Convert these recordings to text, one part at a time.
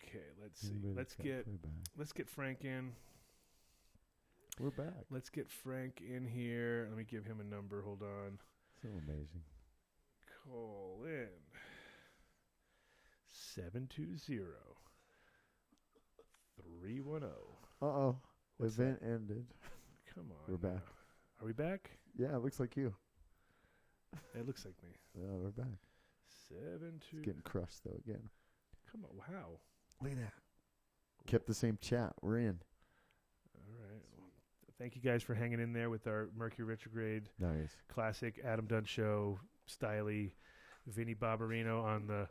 Okay, let's see. Let's get Frank in. We're back. Let's get Frank in here. Let me give him a number. Hold on. So amazing. Call in 720-310. Uh-oh. What's Event ended. Come on. We're back. Are we back? Yeah, it looks like you. It looks like me. Yeah, we're back. 7-2. It's getting crushed, though, again. Come on. Wow. Look at that. Kept the same chat. We're in. All right. Well, thank you guys for hanging in there with our Mercury Retrograde. Nice. Classic Adam Dunn show, styly Vinny Barbarino on the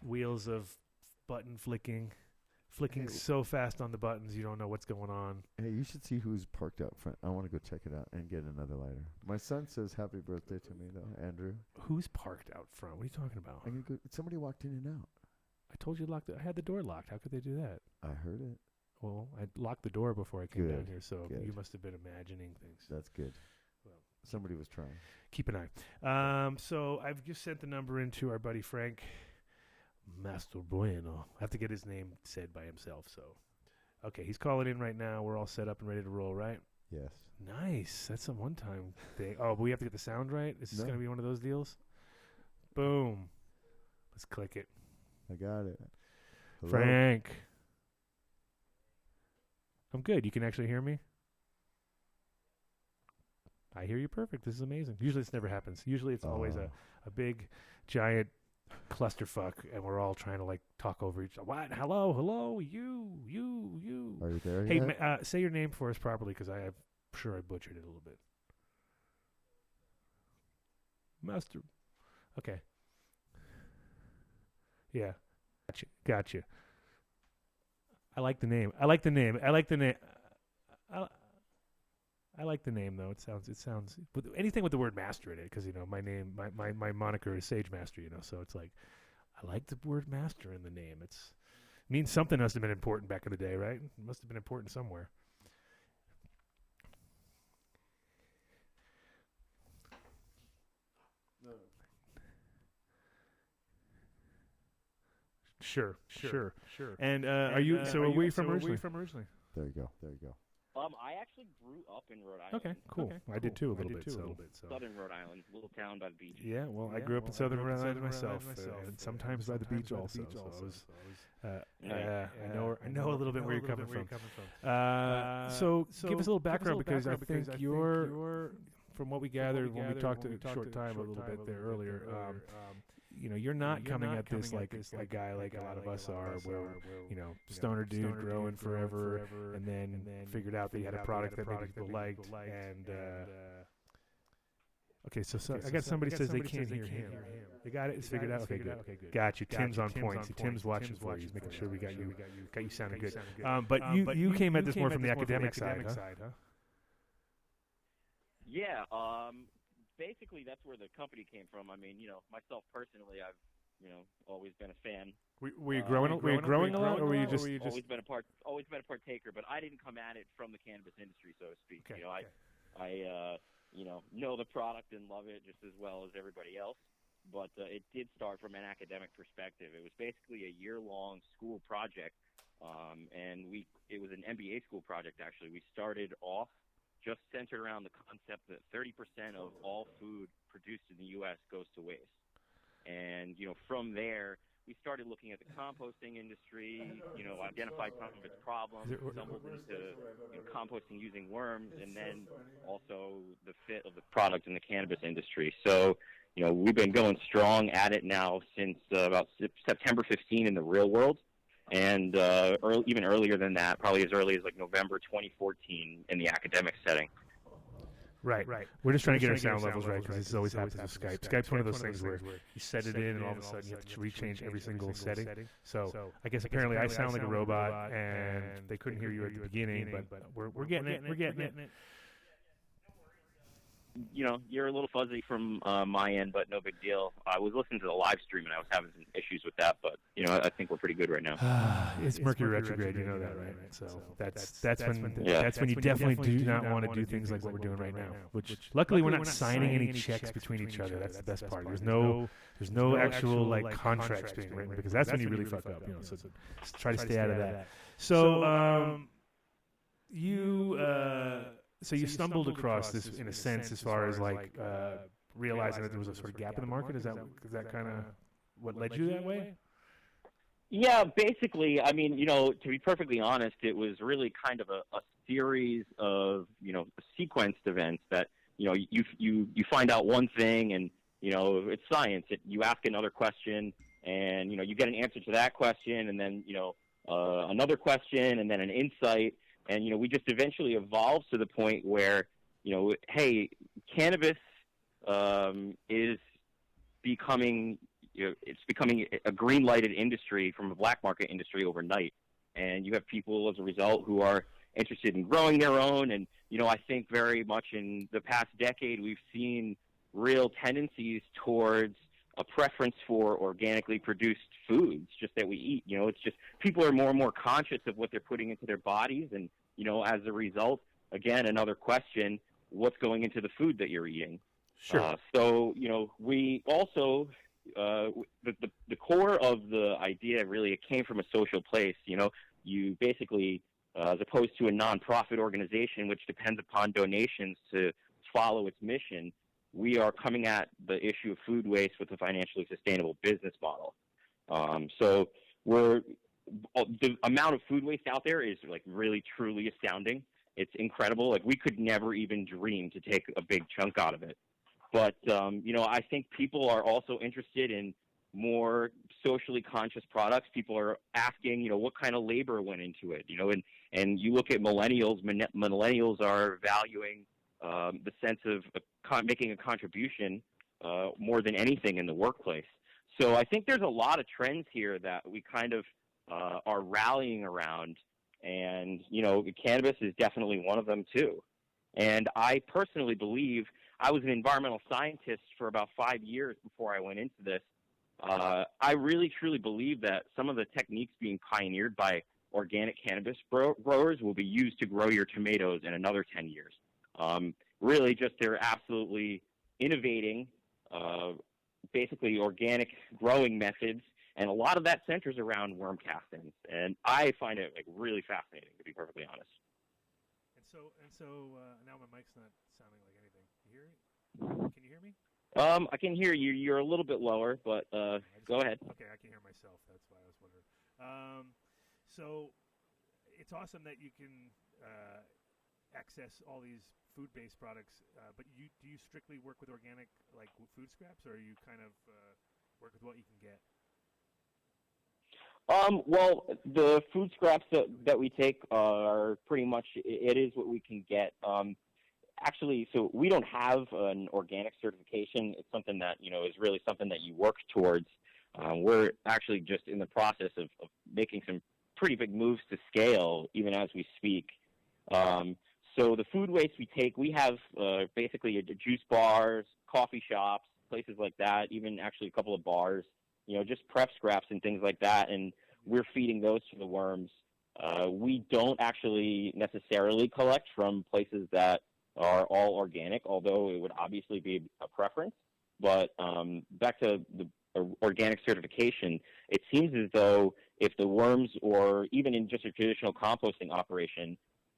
wheels of button flicking so fast on the buttons you don't know what's going on. Hey, you should see who's parked out front. I want to go check it out and get another lighter. My son says happy birthday to me, though, Andrew. Who's parked out front? What are you talking about? I'm gonna go. Somebody walked in and out. I told you I had the door locked. How could they do that? I heard it. Well, I locked the door before I came Good, down here, so good. you must have been imagining things. That's good. Well, somebody was trying. Keep an eye. So I've just sent the number into our buddy Frank Master Bueno. I have to get his name said by himself. So, okay, he's calling in right now. We're all set up and ready to roll, right? Yes. Nice. That's a one-time thing. Oh, but we have to get the sound right? Is this No. going to be one of those deals? Boom. Let's click it. I got it. Hello? Frank. I'm good. You can actually hear me? I hear you perfect. This is amazing. Usually this never happens. Usually it's always a big, giant clusterfuck, and we're all trying to, like, talk over each other. What? Hello, you. Are you there Hey, yet? say your name for us properly, because I'm sure I butchered it a little bit. Master. Okay. Yeah. Gotcha. I like the name. I like the name, though. It sounds with anything with the word master in it, because, you know, my moniker is Sage Master, you know, so it's like, I like the word master in the name. It means something must have been important back in the day, right? It must have been important somewhere. No. Sure. And are we from originally? There you go. I actually grew up in Rhode Island. Okay, cool. I did too a little bit. Southern Rhode Island, little town by the beach. Yeah, well, I grew up in Southern Rhode Island myself, and sometimes by the beach also. I know a little bit where you're coming from. So give us a little background, because I think you're, from what we gathered when we talked a short time a little bit there earlier, you know, you're not coming at this like a guy like a lot of us are, where, you know, stoner dude growing forever, and then figured out that he had a product that maybe people liked, and okay, so I got somebody says they can't hear him. They got it. It's figured out. Okay, good. Got you. Tim's on point. See, Tim's watching for you. He's making sure we got you sounding good. But you came at this more from the academic side, huh? Yeah. Basically, that's where the company came from. I mean, you know, myself personally, I've, you know, always been a fan. Were you growing a lot, or were you just always been a partaker? But I didn't come at it from the cannabis industry, so to speak. Okay, you know, I know the product and love it just as well as everybody else. But it did start from an academic perspective. It was basically a year-long school project, and it was an MBA school project. Actually, we started off just centered around the concept that 30% of all food produced in the U.S. goes to waste. And, you know, from there, we started looking at the composting industry, you know, identified some of its problems, stumbled into composting using worms, and then also the fit of the product in the cannabis industry. So, you know, we've been going strong at it now since about September 15 in the real world. And even earlier than that, probably as early as like November 2014 in the academic setting. Right. We're just trying to get our sound levels right, because this always happens with Skype. Skype's one of those things where you set it in, and all of a sudden you have to rechange every single setting. So I guess apparently I sound like a robot, and they couldn't hear you at the beginning, but we're getting it. We're getting it. you're a little fuzzy from my end, but no big deal. I was listening to the live stream, and I was having some issues with that, but, I think we're pretty good right now. It's Mercury retrograde, you know that, right? So that's when you definitely do not want to do things like what we're doing right now. Which luckily we're not signing any checks between each other. That's the best part. There's no actual like contracts being written, because that's when you really fuck up. So try to stay out of that. So you stumbled across this in a sense, as far as like realizing that there was a sort of gap in the market. Is that kind of what led you that way? Yeah, basically, I mean, to be perfectly honest, it was really kind of a series of, sequenced events that, you find out one thing, and, it's science. You ask another question, and, you get an answer to that question, and then, another question, and then an insight. And, we just eventually evolved to the point where, hey, cannabis is becoming, it's becoming a green-lighted industry from a black market industry overnight. And you have people, as a result, who are interested in growing their own. And, I think very much in the past decade, we've seen real tendencies towards a preference for organically produced foods just that we eat. It's just people are more and more conscious of what they're putting into their bodies. And, as a result, again, another question, what's going into the food that you're eating? Sure. So, we also, the core of the idea really, it came from a social place. You basically, as opposed to a nonprofit organization, which depends upon donations to follow its mission, we are coming at the issue of food waste with a financially sustainable business model. So the amount of food waste out there is like really, truly astounding. It's incredible. Like, we could never even dream to take a big chunk out of it. But, I think people are also interested in more socially conscious products. People are asking, what kind of labor went into it, and you look at millennials. Millennials are valuing the sense of making a contribution more than anything in the workplace. So I think there's a lot of trends here that we kind of are rallying around, and, cannabis is definitely one of them too. And I personally believe, I was an environmental scientist for about 5 years before I went into this. I really, truly believe that some of the techniques being pioneered by organic cannabis growers will be used to grow your tomatoes in another 10 years. Really, just they're absolutely innovating, basically organic growing methods, and a lot of that centers around worm castings. And I find it really fascinating, to be perfectly honest. And so now my mic's not sounding like anything. Can you hear me? I can hear you. You're a little bit lower, but go ahead. Okay, I can hear myself. That's why I was wondering. So it's awesome that you can access all these food-based products, but do you strictly work with organic, like food scraps, or you kind of work with what you can get? Well, the food scraps that we take are pretty much, it is what we can get. Actually, so we don't have an organic certification. It's something that, is really something that you work towards. We're actually just in the process of making some pretty big moves to scale, even as we speak. So the food waste we take, we have basically juice bars, coffee shops, places like that, even actually a couple of bars, just prep scraps and things like that, and we're feeding those to the worms. We don't actually necessarily collect from places that are all organic, although it would obviously be a preference. But back to the organic certification, it seems as though if the worms, or even in just a traditional composting operation,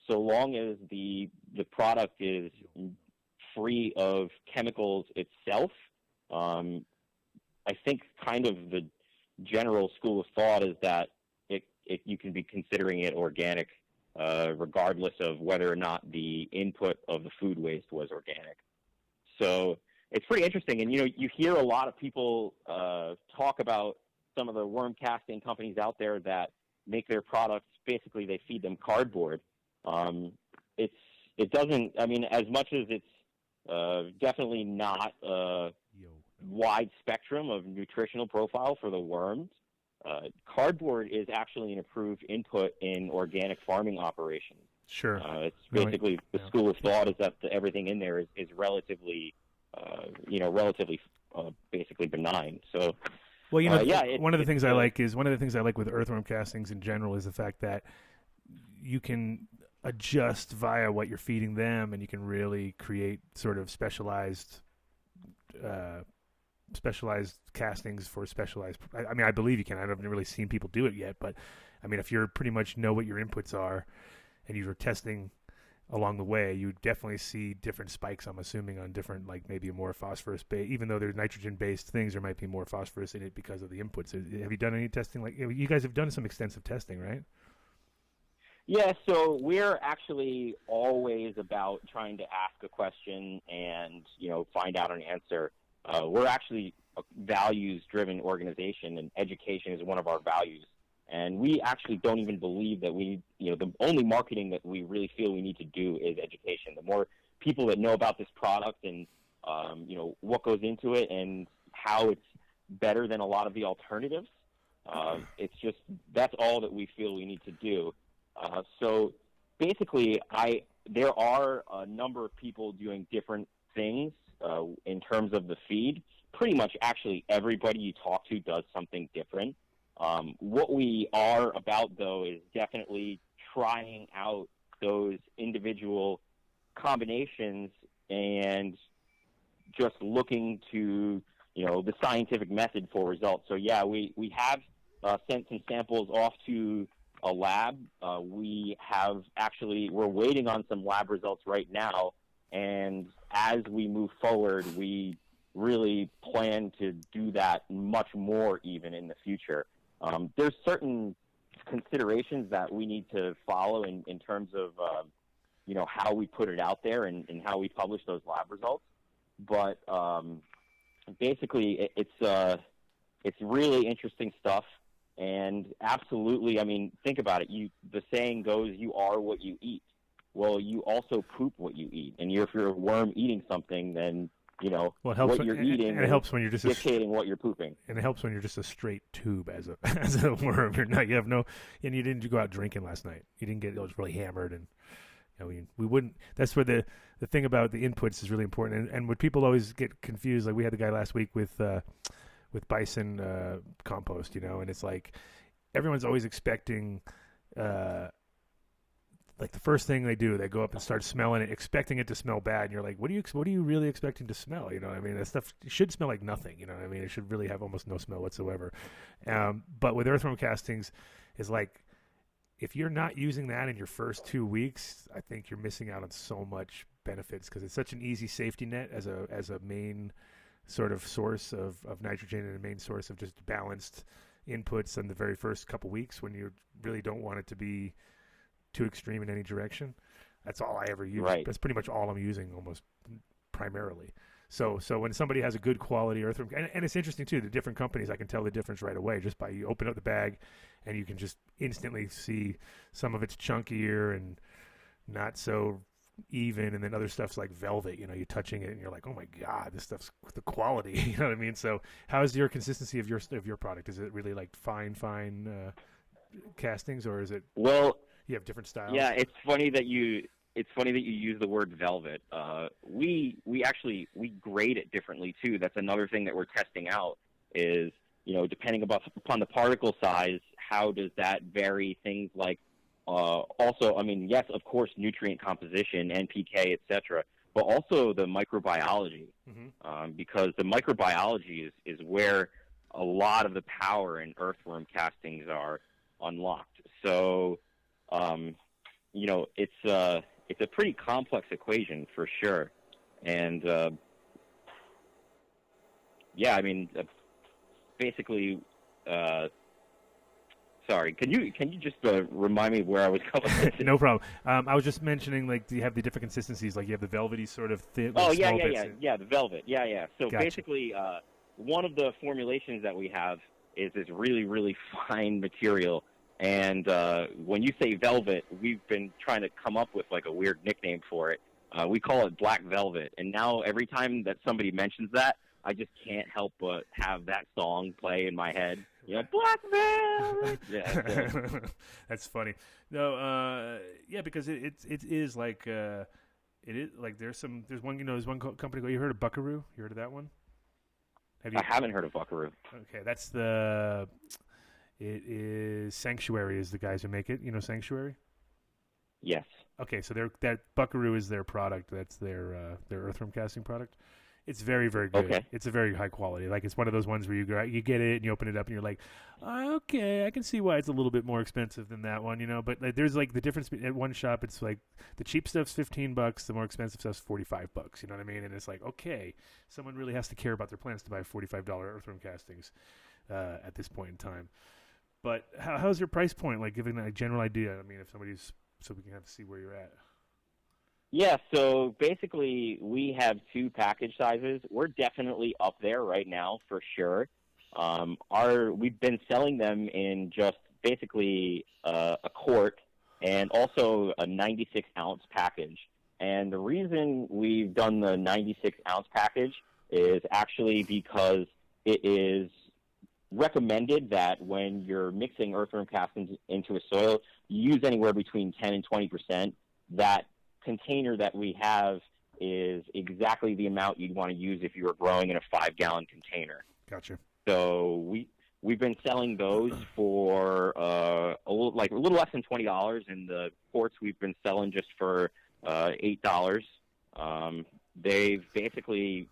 so long as the product is free of chemicals itself, I think kind of the general school of thought is that you can be considering it organic, regardless of whether or not the input of the food waste was organic. So it's pretty interesting. And, you hear a lot of people talk about some of the worm casting companies out there that make their products, basically they feed them cardboard. It doesn't, I mean, as much as it's definitely not wide spectrum of nutritional profile for the worms, cardboard is actually an approved input in organic farming operations. Sure. It's basically the school of thought is that everything in there is relatively, relatively basically benign. So, well, one of the things I like with earthworm castings in general is the fact that you can adjust via what you're feeding them, and you can really create sort of specialized castings for specialized. I mean, I believe you can. I haven't really seen people do it yet, but I mean, if you pretty much know what your inputs are, and you're testing along the way, you definitely see different spikes, I'm assuming, on different, like maybe a more phosphorus based, even though they're nitrogen based things, there might be more phosphorus in it because of the inputs. Have you done any testing? Like, you guys have done some extensive testing, right? Yeah, so we're actually always about trying to ask a question and, find out an answer. We're actually a values-driven organization, and education is one of our values. And we actually don't even believe that the only marketing that we really feel we need to do is education. The more people that know about this product and, what goes into it and how it's better than a lot of the alternatives, that's all that we feel we need to do. So basically, there are a number of people doing different things in terms of the feed. Pretty much actually everybody you talk to does something different. What we are about, though, is definitely trying out those individual combinations and just looking to, the scientific method for results. So, yeah, we have sent some samples off to a lab. We're waiting on some lab results right now, and as we move forward, we really plan to do that much more even in the future. There's certain considerations that we need to follow in terms of, how we put it out there and how we publish those lab results. But basically, it's really interesting stuff. And absolutely, I mean, think about it. The saying goes, you are what you eat. Well, you also poop what you eat. And if you're a worm eating something, then, what you're eating and it helps when you're just dictating what you're pooping. And it helps when you're just a straight tube as a worm. And you didn't go out drinking last night. You didn't get really hammered. And, we wouldn't. That's where the thing about the inputs is really important. And what people always get confused, like we had the guy last week with bison compost, and it's like everyone's always expecting, like the first thing they do, they go up and start smelling it, expecting it to smell bad, and you're like, what are you really expecting to smell? I mean, that stuff should smell like nothing. I mean, it should really have almost no smell whatsoever. But with earthworm castings, is like, if you're not using that in your first 2 weeks, I think you're missing out on so much benefits, because it's such an easy safety net as a main sort of source of nitrogen and a main source of just balanced inputs in the very first couple weeks when you really don't want it to be too extreme in any direction. That's all I ever use. Right. That's pretty much all I'm using almost primarily. So when somebody has a good quality earthworm, and it's interesting too, the different companies, I can tell the difference right away just by you open up the bag and you can just instantly see some of it's chunkier and not so even, and then other stuff's like velvet, you're touching it and you're like, oh my God, this stuff's the quality. You know what I mean? So how is your consistency of your product? Is it really like fine castings, or is it, well, you have different styles? Yeah, it's funny that you use the word velvet. We grade it differently too. That's another thing that we're testing out is, depending upon the particle size, how does that vary things like, also, I mean, yes, of course, nutrient composition, NPK, etc., but also the microbiology, because the microbiology is where a lot of the power in earthworm castings are unlocked. So, it's a pretty complex equation for sure, and I mean, basically. Sorry, can you just remind me where I was going? No problem. I was just mentioning, like, do you have the different consistencies? Like, you have the velvety sort of thin. Oh, yeah, the velvet. Yeah. So gotcha. Basically, one of the formulations that we have is this really, really fine material. And when you say velvet, we've been trying to come up with like a weird nickname for it. We call it black velvet. And now every time that somebody mentions that, I just can't help but have that song play in my head. Black Veil. Yeah, so. That's funny. No, yeah, because it is like it is like there's one company. You heard of Buckaroo? You heard of that one? I haven't heard of Buckaroo. Okay, that's it is Sanctuary is the guys who make it. You know Sanctuary? Yes. Okay, so that Buckaroo is their product. That's their earthworm casting product. It's very, very good. Okay. It's a very high quality. Like, it's one of those ones where you get it and you open it up and you're like, okay, I can see why it's a little bit more expensive than that one, But like, there's like the difference at one shop. It's like the cheap stuff's $15, the more expensive stuff's $45. You know what I mean? And it's like, okay, someone really has to care about their plans to buy $45 earthworm castings at this point in time. But how's your price point? Like, giving a general idea. I mean, if somebody's so we can have to see where you're at. Yeah, so basically we have two package sizes. We're definitely up there right now for sure. We've been selling them in just basically a quart and also a 96-ounce package. And the reason we've done the 96-ounce package is actually because it is recommended that when you're mixing earthworm castings into a soil, you use anywhere between 10 and 20%. That container that we have is exactly the amount you'd want to use if you were growing in a 5-gallon container. Gotcha. So we've been selling those for a little less than $20, and the quarts we've been selling just for $8. They've basically,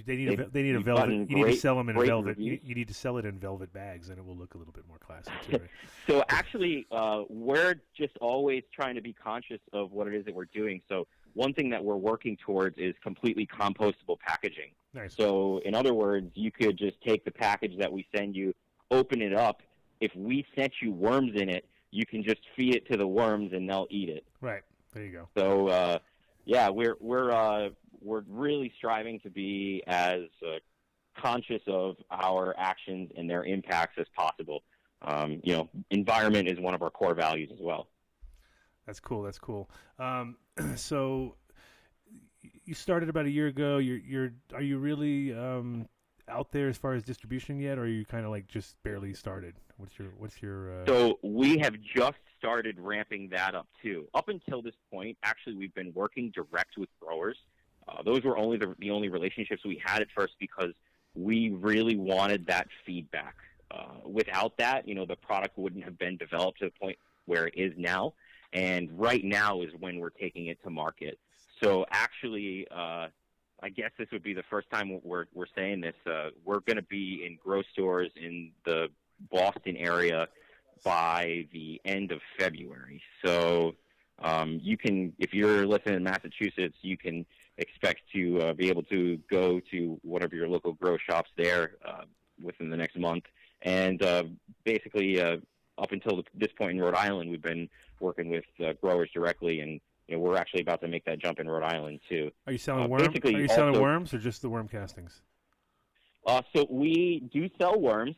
They need a velvet. You need to sell them in velvet. You need to sell it in velvet bags, and it will look a little bit more classy too. Right? So actually, we're just always trying to be conscious of what it is that we're doing. So one thing that we're working towards is completely compostable packaging. Nice. So in other words, you could just take the package that we send you, open it up. If we sent you worms in it, you can just feed it to the worms, and they'll eat it. Right. There you go. So yeah, we're really striving to be as conscious of our actions and their impacts as possible. Environment is one of our core values as well. That's cool. That's cool. So you started about a year ago. Are you really out there as far as distribution yet, or are you kind of like just barely started? What's your? So we have just started ramping that up too. Up until this point, actually, we've been working direct with growers. Those were only the only relationships we had at first because we really wanted that feedback. Without that, the product wouldn't have been developed to the point where it is now. And right now is when we're taking it to market. So actually, I guess this would be the first time we're saying this. We're going to be in grow stores in the Boston area by the end of February. So you can, if you're listening in Massachusetts, you can expect to be able to go to whatever your local grow shops there within the next month. And basically, up until this point in Rhode Island, we've been working with growers directly, and we're actually about to make that jump in Rhode Island too. Are you selling worms? Are you selling worms or just the worm castings? So we do sell worms.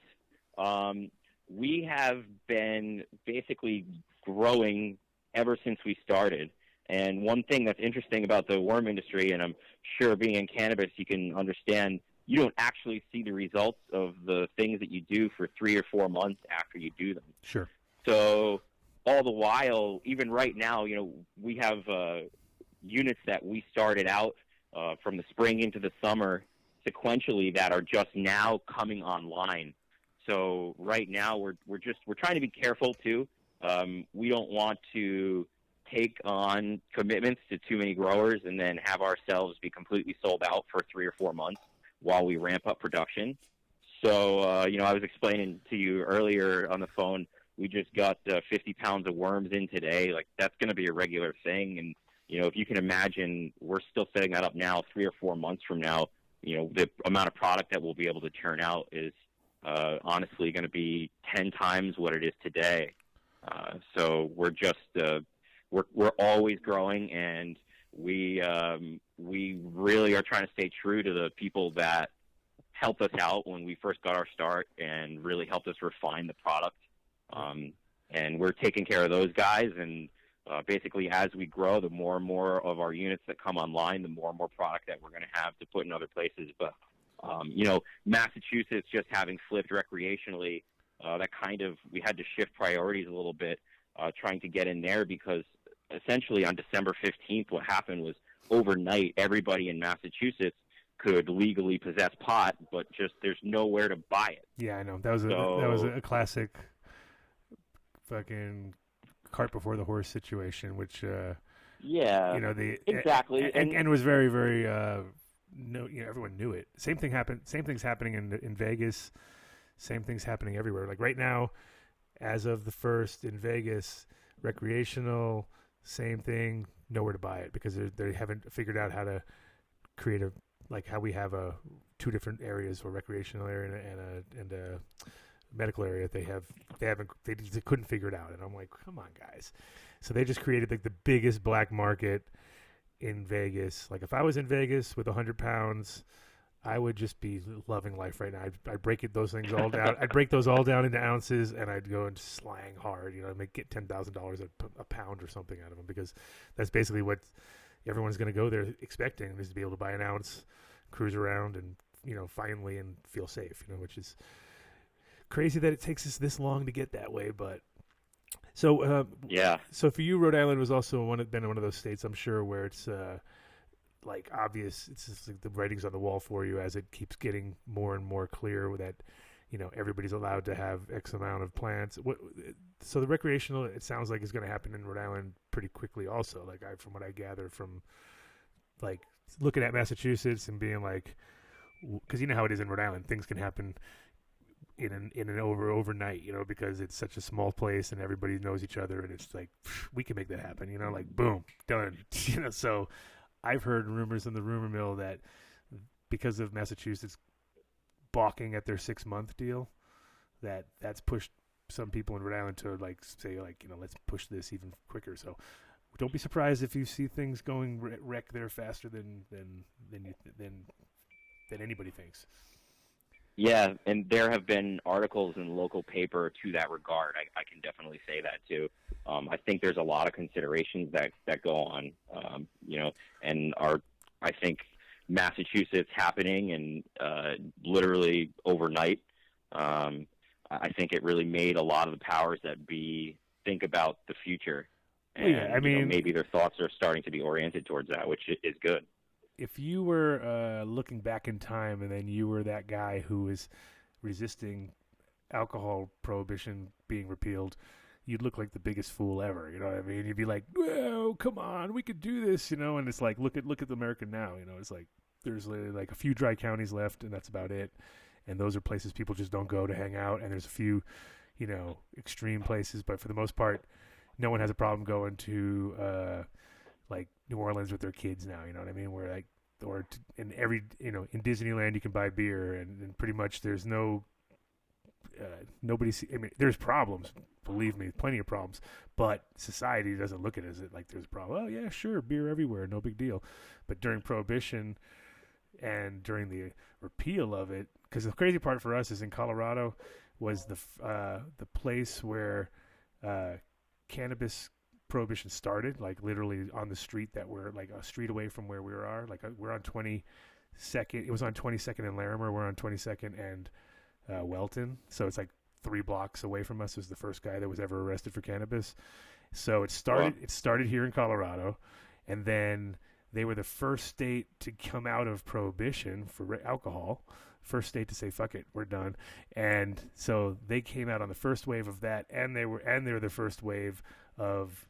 We have been basically growing ever since we started. And one thing that's interesting about the worm industry, and I'm sure being in cannabis, you can understand, you don't actually see the results of the things that you do for 3 or 4 months after you do them. Sure. So all the while, even right now, we have units that we started out from the spring into the summer sequentially that are just now coming online. So right now we're trying to be careful too. We don't want to take on commitments to too many growers and then have ourselves be completely sold out for 3 or 4 months while we ramp up production. So, I was explaining to you earlier on the phone, we just got 50 pounds of worms in today. Like, that's going to be a regular thing. And, if you can imagine, we're still setting that up now 3 or 4 months from now. The amount of product that we'll be able to churn out is honestly going to be 10 times what it is today. So we're just we're always growing, and we really are trying to stay true to the people that helped us out when we first got our start and really helped us refine the product. And we're taking care of those guys, and basically, as we grow, the more and more of our units that come online, the more and more product that we're going to have to put in other places. But, Massachusetts just having flipped recreationally, we had to shift priorities a little bit, trying to get in there, because essentially on December 15th, what happened was overnight, everybody in Massachusetts could legally possess pot, but just there's nowhere to buy it. Yeah, I know. That was a classic fucking cart before the horse situation, which exactly, and was very, very everyone knew it. Same thing's happening in Vegas. Same thing's happening everywhere. Like right now, as of the 1st in Vegas, recreational, same thing, nowhere to buy it, because they haven't figured out how to create how we have two different areas, or recreational area and a medical area. They couldn't figure it out, and I'm like, come on, guys. So they just created like the biggest black market in Vegas. Like if I was in Vegas with 100 pounds, I would just be loving life right now. I'd break those things all down. I'd break those all down into ounces, and I'd go and slang hard. Get $10,000 a pound or something out of them, because that's basically what everyone's going to go there expecting, is to be able to buy an ounce, cruise around, and finally, and feel safe. Which is crazy that it takes us this long to get that way, but. So So for you, Rhode Island was also been one of those states, I'm sure, where it's obvious. It's just like the writing's on the wall for you as it keeps getting more and more clear that everybody's allowed to have X amount of plants. So the recreational, it sounds like, is going to happen in Rhode Island pretty quickly. Also, from what I gather from looking at Massachusetts and being like, because you know how it is in Rhode Island, things can happen in an overnight, because it's such a small place and everybody knows each other, and it's like, we can make that happen, boom, done. So I've heard rumors in the rumor mill that because of Massachusetts balking at their 6-month deal, that's pushed some people in Rhode Island to say let's push this even quicker. So don't be surprised if you see things going wreck there faster than anybody thinks. Yeah, and there have been articles in local paper to that regard. I can definitely say that too. I think there's a lot of considerations that go on, and I think Massachusetts happening and literally overnight. I think it really made a lot of the powers that be think about the future, and maybe their thoughts are starting to be oriented towards that, which is good. If you were looking back in time, and then you were that guy who was resisting alcohol prohibition being repealed, you'd look like the biggest fool ever. You know what I mean? You'd be like, "Whoa, come on, we could do this," And it's like, look at America now. It's like there's like a few dry counties left, and that's about it. And those are places people just don't go to hang out. And there's a few, extreme places, but for the most part, no one has a problem going to New Orleans with their kids now, you know what I mean? Where in in Disneyland you can buy beer, and pretty much there's no there's problems, believe me, plenty of problems, but society doesn't look at it as like there's a problem. Oh yeah, sure, beer everywhere, no big deal. But during Prohibition and during the repeal of it, because the crazy part for us is in Colorado was the place where cannabis prohibition started, like literally on the street that we're like a street away from where we are. Like we're on 22nd. It was on 22nd and Larimer. We're on 22nd and Welton. So it's like 3 blocks away from us. Was the first guy that was ever arrested for cannabis. So it started. Wow. It started here in Colorado, and then they were the first state to come out of prohibition for alcohol. First state to say fuck it, we're done. And so they came out on the first wave of that, and they were the first wave of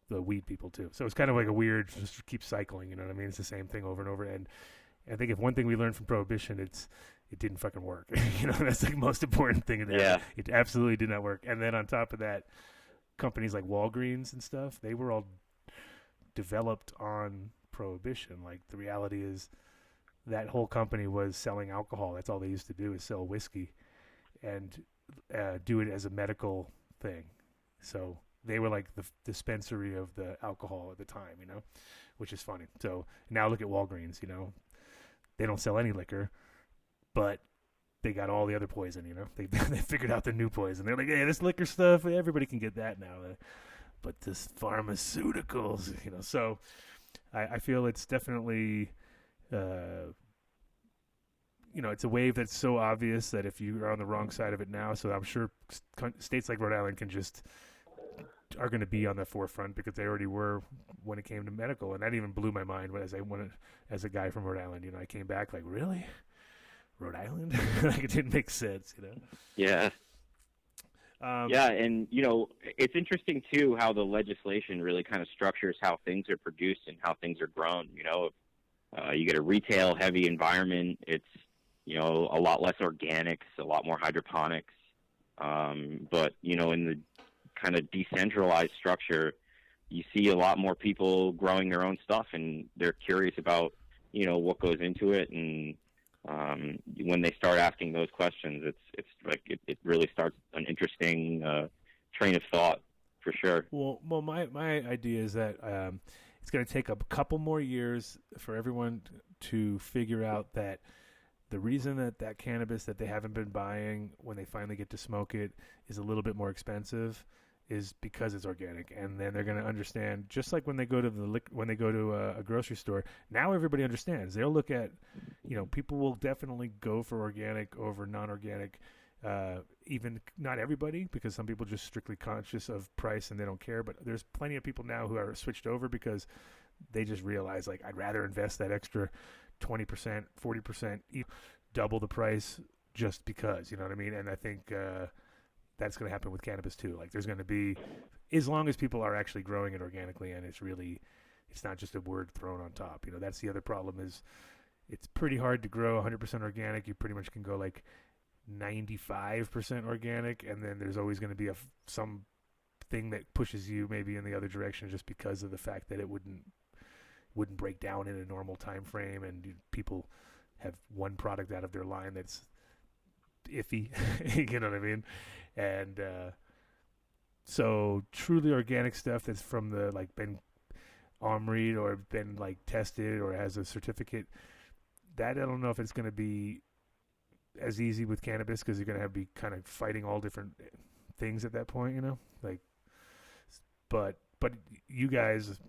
the weed people too. So it's kind of like a weird, just keep cycling, you know what I mean? It's the same thing over and over. And I think if one thing we learned from Prohibition, it didn't fucking work. That's the most important thing. Yeah. It absolutely did not work. And then on top of that, companies like Walgreens and stuff, they were all developed on Prohibition. Like the reality is that whole company was selling alcohol. That's all they used to do, is sell whiskey and do it as a medical thing. So they were like the dispensary of the alcohol at the time, which is funny. So now look at Walgreens, they don't sell any liquor, but they got all the other poison, They figured out the new poison. They're like, hey, this liquor stuff, everybody can get that now. but this pharmaceuticals, So I feel it's definitely, it's a wave that's so obvious that if you are on the wrong side of it now, so I'm sure states like Rhode Island are going to be on the forefront because they already were when it came to medical, and that even blew my mind as a guy from Rhode Island. I came back like, really, Rhode Island? Like, it didn't make sense, Yeah. Yeah, and it's interesting too how the legislation really kind of structures how things are produced and how things are grown. You get a retail heavy environment. It's a lot less organics, a lot more hydroponics. But in the kind of decentralized structure, you see a lot more people growing their own stuff, and they're curious about what goes into it. And when they start asking those questions, it's like it really starts an interesting train of thought for sure. Well, my idea is that it's going to take a couple more years for everyone to figure out that the reason that cannabis that they haven't been buying when they finally get to smoke it is a little bit more expensive is because it's organic. And then they're going to understand, just like when they go to a grocery store, now everybody understands. They'll look at, people will definitely go for organic over non-organic, even not everybody, because some people just strictly conscious of price and they don't care. But there's plenty of people now who are switched over because they just realize, like, I'd rather invest that extra 20%, 40%, double the price just because, you know what I mean? And I think that's going to happen with cannabis too. Like, there's going to be, as long as people are actually growing it organically, and it's not just a word thrown on top. That's the other problem is it's pretty hard to grow 100% organic. You pretty much can go like 95% organic, and then there's always going to be some thing that pushes you maybe in the other direction just because of the fact that it wouldn't break down in a normal time frame, and people have one product out of their line that's iffy. You know what I mean? And so truly organic stuff that's from the been OMRI'd or been tested or has a certificate, that I don't know if it's going to be as easy with cannabis because you're going to be kind of fighting all different things at that point, but you guys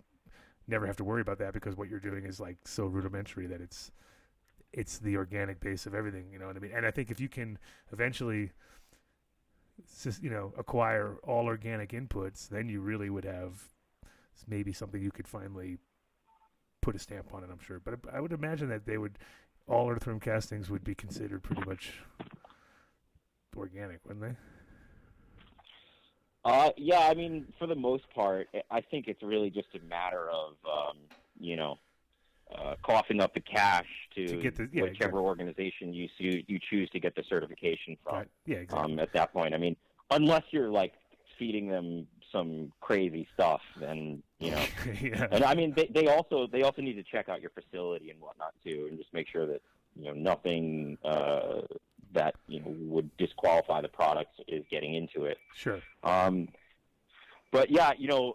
never have to worry about that because what you're doing is so rudimentary that it's the organic base of everything, you know what I mean? And I think if you can eventually acquire all organic inputs, then you really would have maybe something you could finally put a stamp on it, I'm sure. But I would imagine that all earthworm castings would be considered pretty much organic, wouldn't they? Yeah, I mean, for the most part, I think it's really just a matter of, coughing up the cash to get whichever organization you choose to get the certification from. Right. Yeah, exactly. At that point, I mean, unless you're feeding them some crazy stuff, then yeah. And I mean, they also need to check out your facility and whatnot too, and just make sure that nothing that would disqualify the product is getting into it. Sure. But yeah, you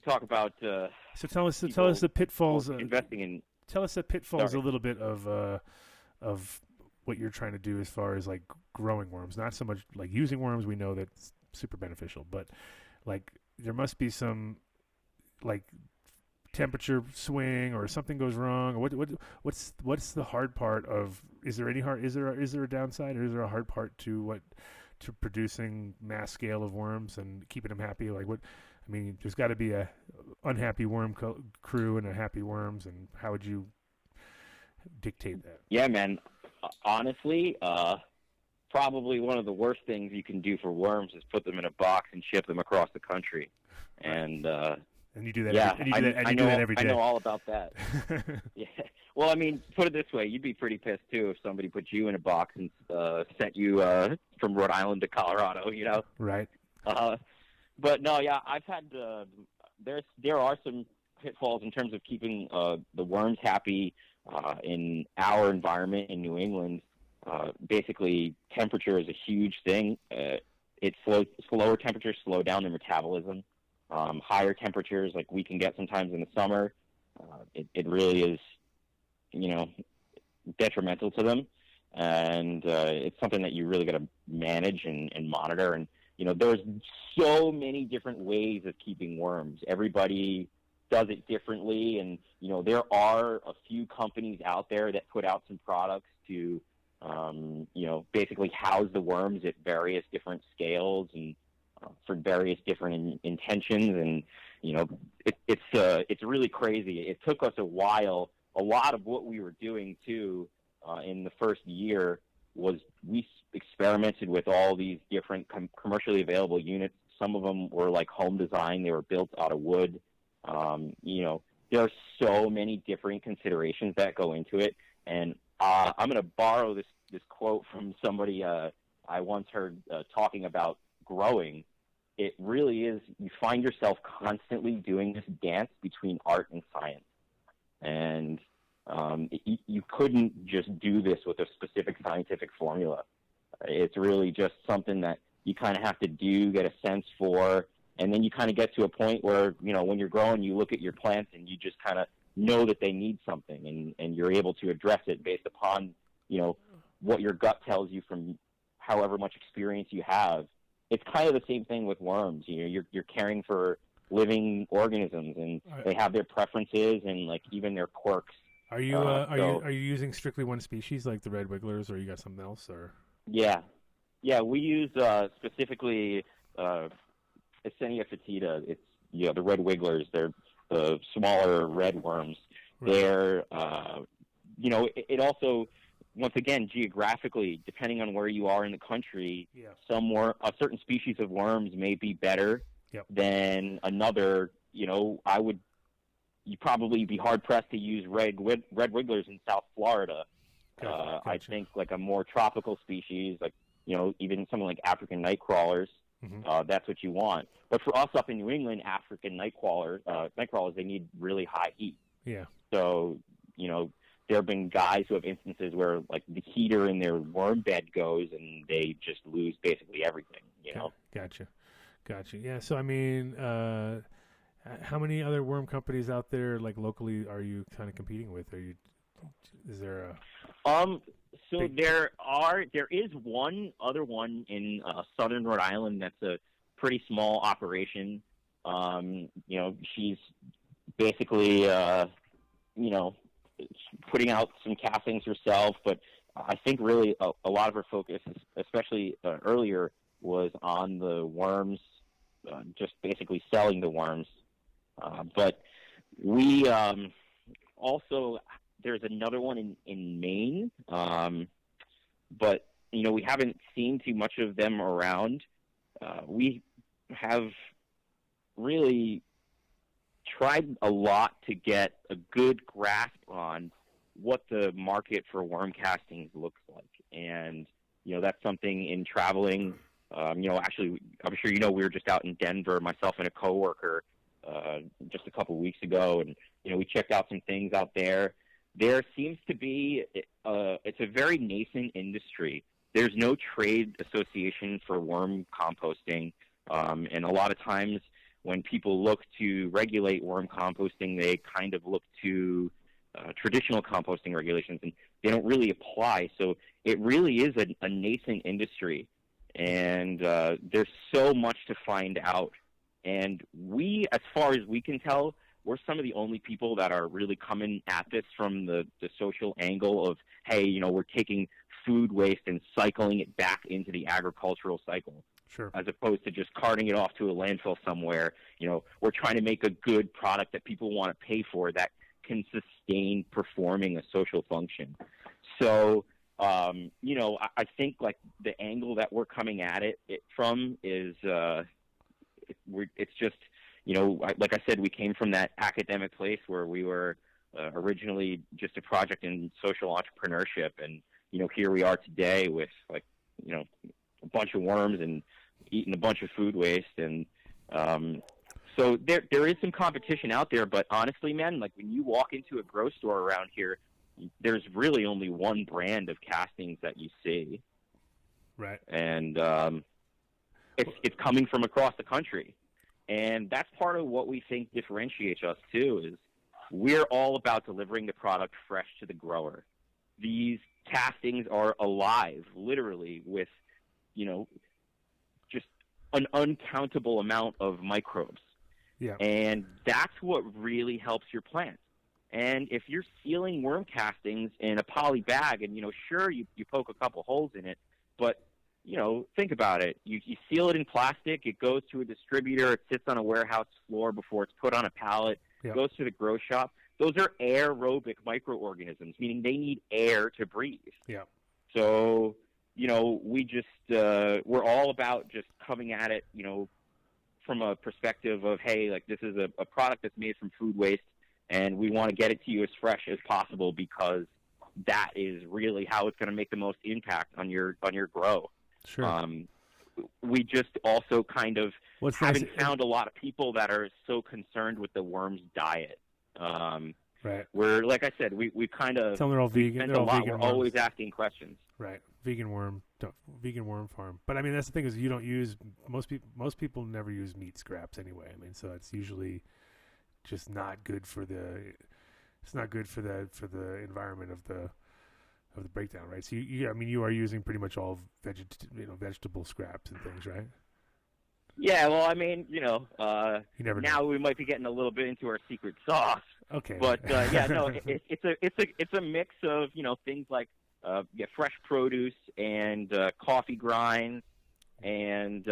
talk about. So tell us the pitfalls. Investing in. Tell us the pitfalls a little bit of what you're trying to do as far as growing worms. Not so much using worms. We know that's super beneficial, but there must be some temperature swing or something goes wrong. What's the hard part of? Is there a downside, or is there a hard part to producing mass scale of worms and keeping them happy? There's got to be a unhappy worm crew and a happy worms, and how would you dictate that? Yeah, man. Honestly, probably one of the worst things you can do for worms is put them in a box and ship them across the country. And you do that. Yeah, you do that every day. I know all about that. Yeah. Well, I mean, put it this way: you'd be pretty pissed too if somebody put you in a box and sent you from Rhode Island to Colorado. Right. But no, yeah, I've had there are some pitfalls in terms of keeping the worms happy in our environment in New England. Basically, temperature is a huge thing. Slower temperatures slow down their metabolism. Higher temperatures, like we can get sometimes in the summer, it really is, detrimental to them. And it's something that you really got to manage and monitor. And, there's so many different ways of keeping worms. Everybody does it differently, and there are a few companies out there that put out some products to basically house the worms at various different scales and for various different intentions, and it's really crazy. It took us a while. A lot of what we were doing too in the first year was we experimented with all these different commercially available units. Some of them were like home design; they were built out of wood. There are so many different considerations that go into it, and I'm going to borrow this quote from somebody I once heard talking about growing. It really is, you find yourself constantly doing this dance between art and science. And you couldn't just do this with a specific scientific formula. It's really just something that you kind of have to do, get a sense for, and then you kind of get to a point where, when you're growing, you look at your plants and you just kind of know that they need something, and you're able to address it based upon, what your gut tells you from however much experience you have. It's kind of the same thing with worms. You're caring for living organisms, and they have their preferences and like even their quirks. Are you using strictly one species like the red wigglers, or you got something else? Or yeah, we use specifically Essenia fetida. It's the red wigglers. They're the smaller red worms. Right. They're it also, once again, geographically, depending on where you are in the country, a certain species of worms may be better than another. You'd probably be hard pressed to use red wigglers in South Florida. Gotcha. I think like a more tropical species, like even something like African night crawlers. Mm-hmm. That's what you want. But for us up in New England, African night crawlers, they need really high heat. Yeah. So there have been guys who have instances where like the heater in their worm bed goes and they just lose basically everything. Gotcha. Yeah. So I mean, how many other worm companies out there, like locally, are you kind of competing with? Is there a? So there is one other one in southern Rhode Island that's a pretty small operation. She's basically putting out some castings herself, but I think really a lot of her focus, especially earlier, was on the worms, just basically selling the worms. But we also, there's another one in Maine, but we haven't seen too much of them around. We have really tried a lot to get a good grasp on what the market for worm castings looks like, and that's something in traveling. Actually, I'm sure we were just out in Denver, myself and a coworker, just a couple weeks ago, and we checked out some things out there. There seems to be it's a very nascent industry. There's no trade association for worm composting, and a lot of times when people look to regulate worm composting, they kind of look to traditional composting regulations, and they don't really apply. So it really is a nascent industry, and there's so much to find out. And we, as far as we can tell, we're some of the only people that are really coming at this from the social angle of, hey, we're taking food waste and cycling it back into the agricultural cycle. Sure. As opposed to just carting it off to a landfill somewhere. We're trying to make a good product that people want to pay for that can sustain performing a social function. So, I think like the angle that we're coming at it from is, it's just, like I said, we came from that academic place where we were originally just a project in social entrepreneurship, and here we are today with like a bunch of worms and eating a bunch of food waste, and so there is some competition out there. But honestly, man, like when you walk into a grocery store around here, there's really only one brand of castings that you see, right? And it's coming from across the country. And that's part of what we think differentiates us, too, is we're all about delivering the product fresh to the grower. These castings are alive, literally, with, just an uncountable amount of microbes. Yeah. And that's what really helps your plants. And if you're sealing worm castings in a poly bag, and, sure, you poke a couple holes in it, but, think about it. You seal it in plastic, it goes to a distributor, it sits on a warehouse floor before it's put on a pallet, goes to the grow shop. Those are aerobic microorganisms, meaning they need air to breathe. Yeah. So, we just, we're all about just coming at it, from a perspective of, hey, like, this is a product that's made from food waste, and we want to get it to you as fresh as possible because that is really how it's going to make the most impact on your grow. Sure. We just also kind of haven't nice, found a lot of people that are so concerned with the worm's diet. Right. We're, like I said, we kind of tell them they're all vegan. They're all vegan. We're worms. always asking questions. Right. Vegan worm farm. But I mean, that's the thing is you don't use most people never use meat scraps anyway. I mean, so it's usually just not good for the environment of the breakdown, right? So you are using pretty much all vegetable scraps and things, right? Yeah, well, I mean, you never now know. we might be getting a little bit into our secret sauce. Okay. But it's a mix of things like fresh produce and coffee grinds and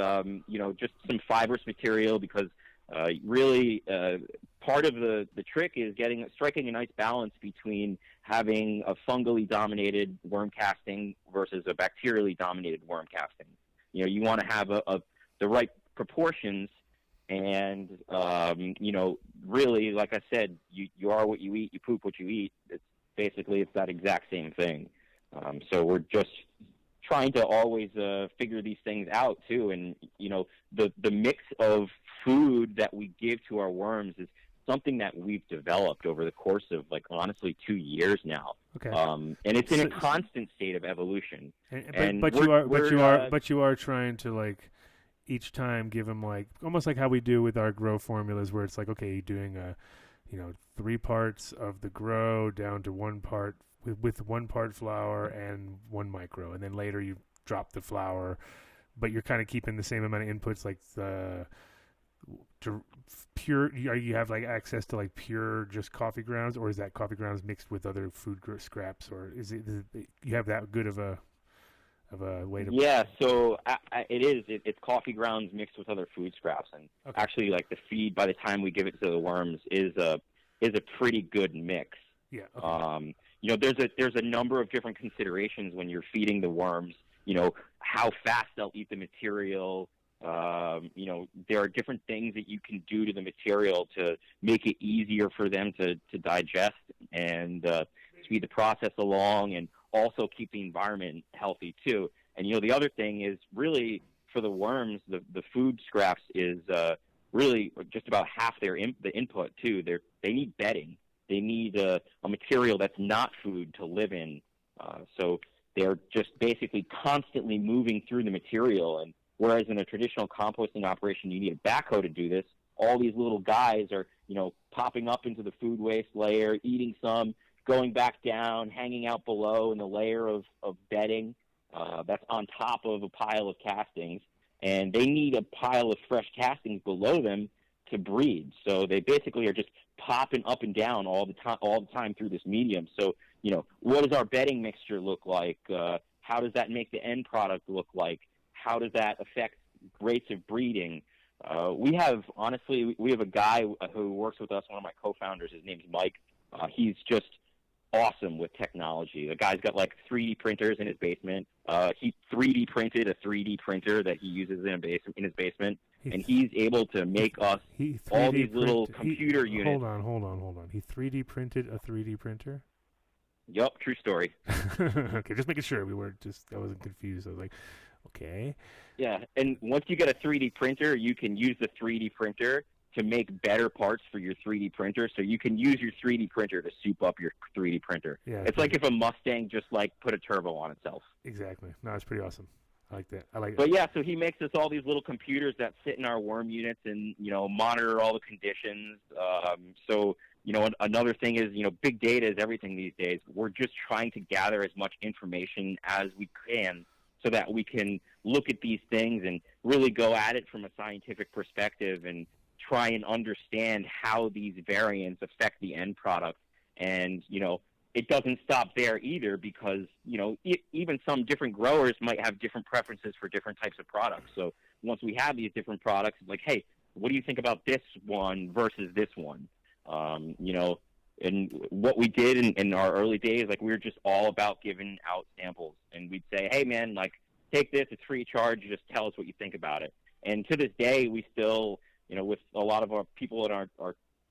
just some fibrous material because really part of the trick is striking a nice balance between having a fungally dominated worm casting versus a bacterially dominated worm casting. You want to have the right proportions and really, like I said, you are what you eat, you poop what you eat. It's that exact same thing. So we're just trying to always figure these things out too. And the mix of food that we give to our worms is something that we've developed over the course of honestly 2 years now. Okay. And it's in a constant state of evolution. But you are trying to each time give them almost like how we do with our grow formulas where it's okay, you're doing 3 parts of the grow down to 1 part with 1 part flour and 1 micro, and then later you drop the flour, but you're kind of keeping the same amount of inputs pure. You have access to pure just coffee grounds, or is that coffee grounds mixed with other food scraps, or is it you have that good of a way to? Yeah, so it is. It's coffee grounds mixed with other food scraps, and actually, the feed by the time we give it to the worms is a pretty good mix. Yeah. Okay. There's a number of different considerations when you're feeding the worms. How fast they'll eat the material. There are different things that you can do to the material to make it easier for them to digest and speed the process along, and also keep the environment healthy too. And the other thing is really for the worms, the food scraps is really just about half the input too. They need bedding. They need a material that's not food to live in. So they're just basically constantly moving through the material. And whereas in a traditional composting operation, you need a backhoe to do this, all these little guys are, popping up into the food waste layer, eating some, going back down, hanging out below in the layer of bedding that's on top of a pile of castings. And they need a pile of fresh castings below them to breed. So they basically are just popping up and down all the time through this medium. So, what does our bedding mixture look like? How does that make the end product look like? How does that affect rates of breeding? We have a guy who works with us, one of my co-founders. His name's Mike. He's just awesome with technology. The guy's got 3D printers in his basement. He 3D printed a 3D printer that he uses in his basement. And he's able to make us all these little computer units. Hold on. He 3D printed a 3D printer? Yup, true story. Okay, just making sure I wasn't confused. I was like, okay. Yeah, and once you get a 3D printer, you can use the 3D printer to make better parts for your 3D printer. So you can use your 3D printer to soup up your 3D printer. Yeah, it's like if a Mustang just put a turbo on itself. Exactly. No, it's pretty awesome. I like that. But yeah, so he makes us all these little computers that sit in our worm units and, monitor all the conditions. So, another thing is, big data is everything these days. We're just trying to gather as much information as we can so that we can look at these things and really go at it from a scientific perspective and try and understand how these variants affect the end product. And, it doesn't stop there either, because, even some different growers might have different preferences for different types of products. So once we have these different products, it's like, hey, what do you think about this one versus this one? And what we did in our early days, like, we were just all about giving out samples. And we'd say, hey, man, like, take this. It's free of charge. Just tell us what you think about it. And to this day, we still, with a lot of our people in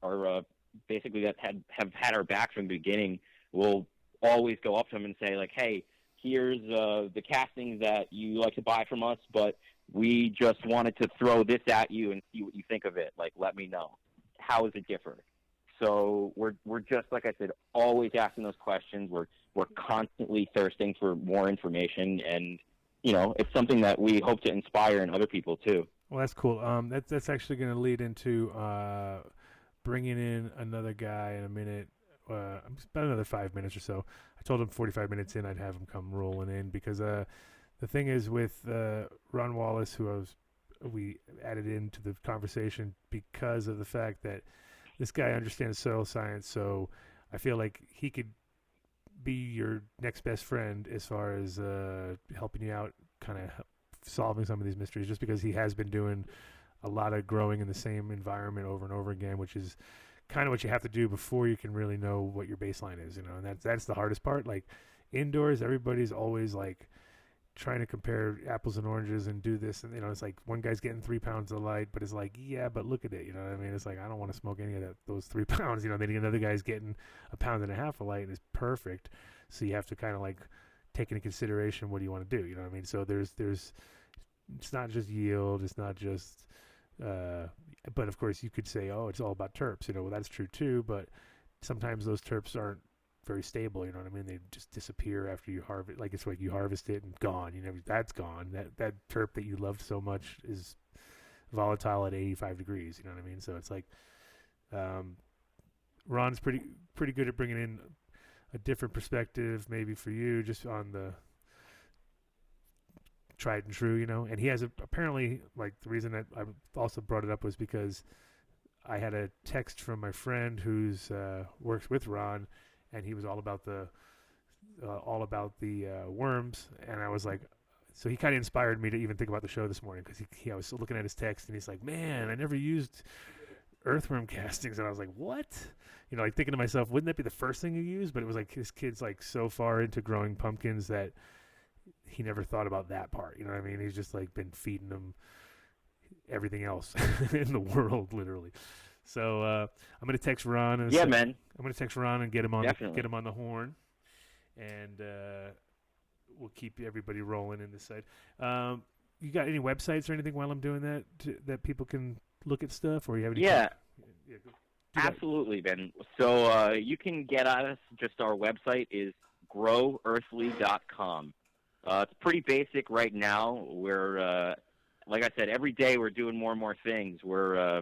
our basically that have had our back from the beginning, we'll always go up to them and say, like, hey, here's the castings that you like to buy from us, but we just wanted to throw this at you and see what you think of it. Like, let me know. How does it differ? So we're just, like I said, always asking those questions. We're constantly thirsting for more information, and it's something that we hope to inspire in other people too. Well, that's cool. That's actually going to lead into bringing in another guy in a minute. About another 5 minutes or so. I told him 45 minutes in I'd have him come rolling in, because the thing is with Ron Wallace, who we added into the conversation because of the fact that this guy understands soil science, so I feel like he could be your next best friend as far as helping you out, kind of solving some of these mysteries, just because he has been doing a lot of growing in the same environment over and over again, which is kind of what you have to do before you can really know what your baseline is, and that's the hardest part. Like, indoors, everybody's always like trying to compare apples and oranges and do this, and it's like one guy's getting 3 pounds of light, but it's like, yeah, but look at it, what I mean? It's like, I don't want to smoke any of those 3 pounds, then another guy's getting 1.5 pounds of light and it's perfect. So you have to kind of like take into consideration, what do you want to do, what I mean? So there's it's not just yield, it's not just but of course you could say, oh, it's all about terps, well, that's true too, but sometimes those terps aren't very stable, what I mean? They just disappear after you harvest. Like, it's like you harvest it and gone, that's gone. That terp that you loved so much is volatile at 85 degrees, what I mean? So it's like Ron's pretty good at bringing in a different perspective, maybe for you, just on the tried and true, and he has apparently, like, the reason that I also brought it up was because I had a text from my friend who's works with Ron, and he was all about the worms, and I was like, so he kind of inspired me to even think about the show this morning, because I was looking at his text, and he's like, man, I never used earthworm castings, and I was like, what? Like, thinking to myself, wouldn't that be the first thing you use? But it was like, his kid's like so far into growing pumpkins that he never thought about that part, what I mean? He's just like been feeding them everything else in the world, literally. So I'm gonna text Ron. And I'm gonna text Ron and get him on the horn, and we'll keep everybody rolling in this side. You got any websites or anything while I'm doing that that people can look at stuff, or you have any? Yeah. Absolutely, Ben. So you can get at us. Just our website is growearthly.com. It's pretty basic right now. We're like I said, every day we're doing more and more things. We're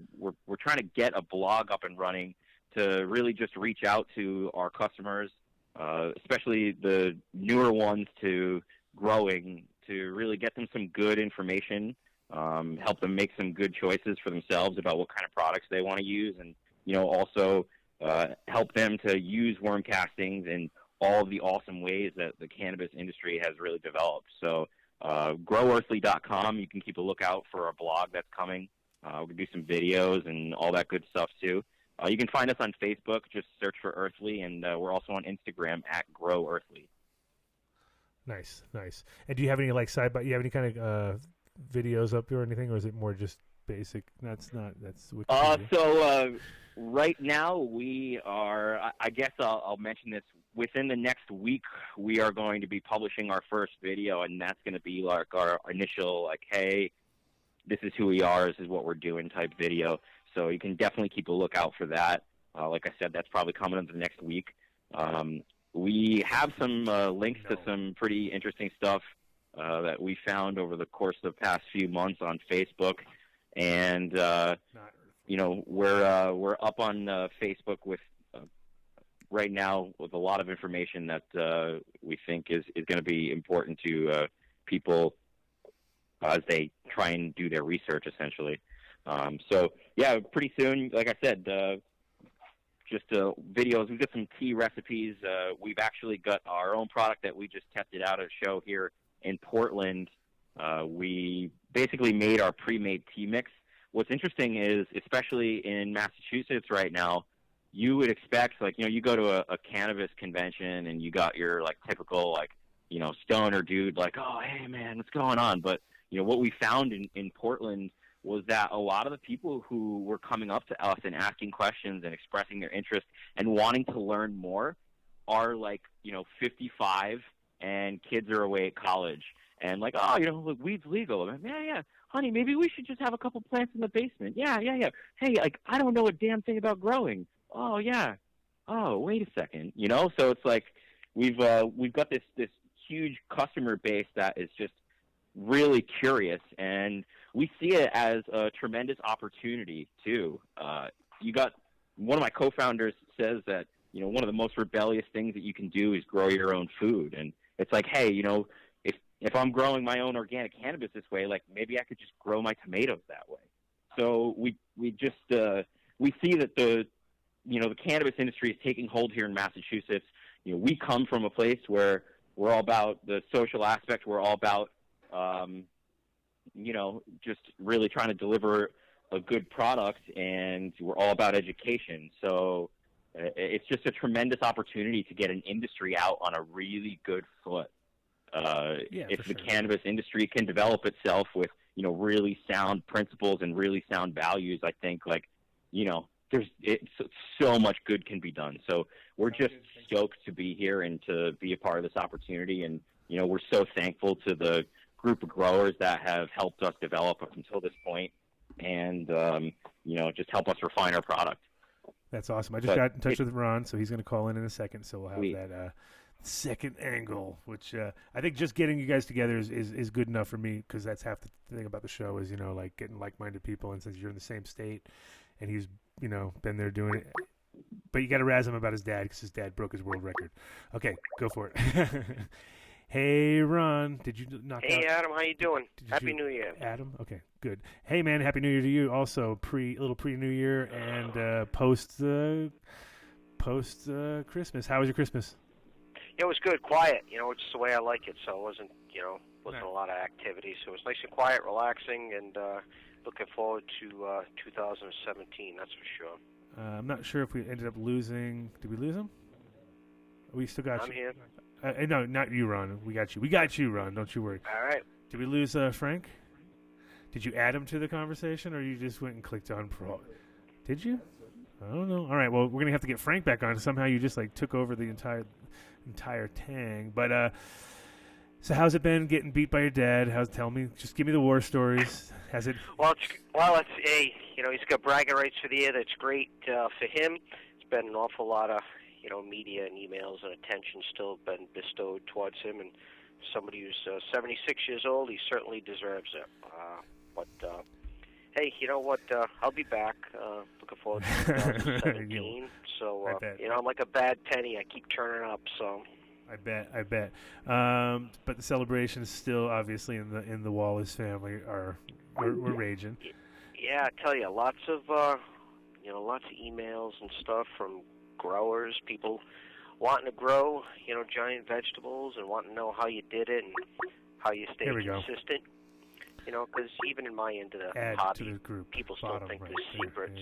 trying to get a blog up and running to really just reach out to our customers, especially the newer ones to growing, to really get them some good information, help them make some good choices for themselves about what kind of products they want to use, and also help them to use worm castings in all of the awesome ways that the cannabis industry has really developed. So growearthly.com, you can keep a lookout for our blog that's coming. We'll do some videos and all that good stuff too. You can find us on Facebook, just search for Earthly, and we're also on Instagram at growearthly. Nice. And do you have any you have any kind of videos up there or anything, or is it more just basic? That's Wikipedia. So right now we are, I guess I'll mention this, within the next week we are going to be publishing our first video, and that's going to be like our initial, like, hey, this is who we are, this is what we're doing type video. So you can definitely keep a lookout for that. Like I said, that's probably coming in the next week. We have some links to some pretty interesting stuff that we found over the course of the past few months on Facebook. And, we're up on Facebook with right now with a lot of information that we think is going to be important to people as they try and do their research, essentially. So yeah, pretty soon, like I said, just videos. We've got some tea recipes. We've actually got our own product that we just tested out at a show here in Portland. We basically made our pre-made tea mix. What's interesting is, especially in Massachusetts right now, you would expect, like, you go to a cannabis convention and you got your, like, typical, like, stoner dude, like, oh, hey, man, what's going on? But, what we found in Portland was that a lot of the people who were coming up to us and asking questions and expressing their interest and wanting to learn more are, like, 55, and kids are away at college. And like, oh, look, weed's legal. I'm like, yeah, honey, maybe we should just have a couple plants in the basement. Yeah. Hey, like, I don't know a damn thing about growing. Oh, yeah. Oh, wait a second. So it's like we've got this huge customer base that is just really curious, and we see it as a tremendous opportunity too. You got one of my co-founders says that one of the most rebellious things that you can do is grow your own food, and it's like, hey, if I'm growing my own organic cannabis this way, like, maybe I could just grow my tomatoes that way. So we see that the cannabis industry is taking hold here in Massachusetts. We come from a place where we're all about the social aspect. We're all about just really trying to deliver a good product, and we're all about education. So it's just a tremendous opportunity to get an industry out on a really good foot. If the cannabis industry can develop itself with, really sound principles and really sound values, I think, so much good can be done. So we're just stoked to be here and to be a part of this opportunity. And, we're so thankful to the group of growers that have helped us develop up until this point and, just help us refine our product. That's awesome. I just got in touch with Ron, so he's going to call in a second. So we'll have that second angle, which I think just getting you guys together is good enough for me, because that's half the thing about the show is, like, getting like-minded people. And since you're in the same state and he's, been there doing it. But you got to razz him about his dad, because his dad broke his world record. Okay, go for it. Hey, Ron, did you knock out? Hey, Adam, how you doing? Happy New Year. Adam, okay, good. Hey, man, Happy New Year to you. Also, little pre-New Year and post Christmas. How was your Christmas? Yeah, it was good, quiet. It's just the way I like it. So it wasn't a lot of activity. So it was nice and quiet, relaxing, and looking forward to 2017. That's for sure. I'm not sure if we ended up losing. Did we lose him? We still got I'm you. here. No, not you, Ron. We got you. We got you, Ron. Don't you worry. All right. Did we lose Frank? Did you add him to the conversation, or you just went and clicked on Pro? Did you? I don't know. All right. Well, we're gonna have to get Frank back on. Somehow you just took over the entire tang. But so how's it been getting beat by your dad? Tell me. Just give me the war stories. Has it? Well, he's got bragging rights for the year. That's great for him. It's been an awful lot of media and emails and attention still been bestowed towards him, and somebody who's 76 years old, he certainly deserves it. But hey, you know what? I'll be back. Looking forward to 2017. So I'm like a bad penny. I keep turning up. So I bet. But the celebration is still obviously in the Wallace family. We're raging. Yeah, I tell you, lots of emails and stuff from growers, people wanting to grow, giant vegetables and wanting to know how you did it and how you stay consistent. Because even in my end of the hobby, to the group. People still think there's secrets.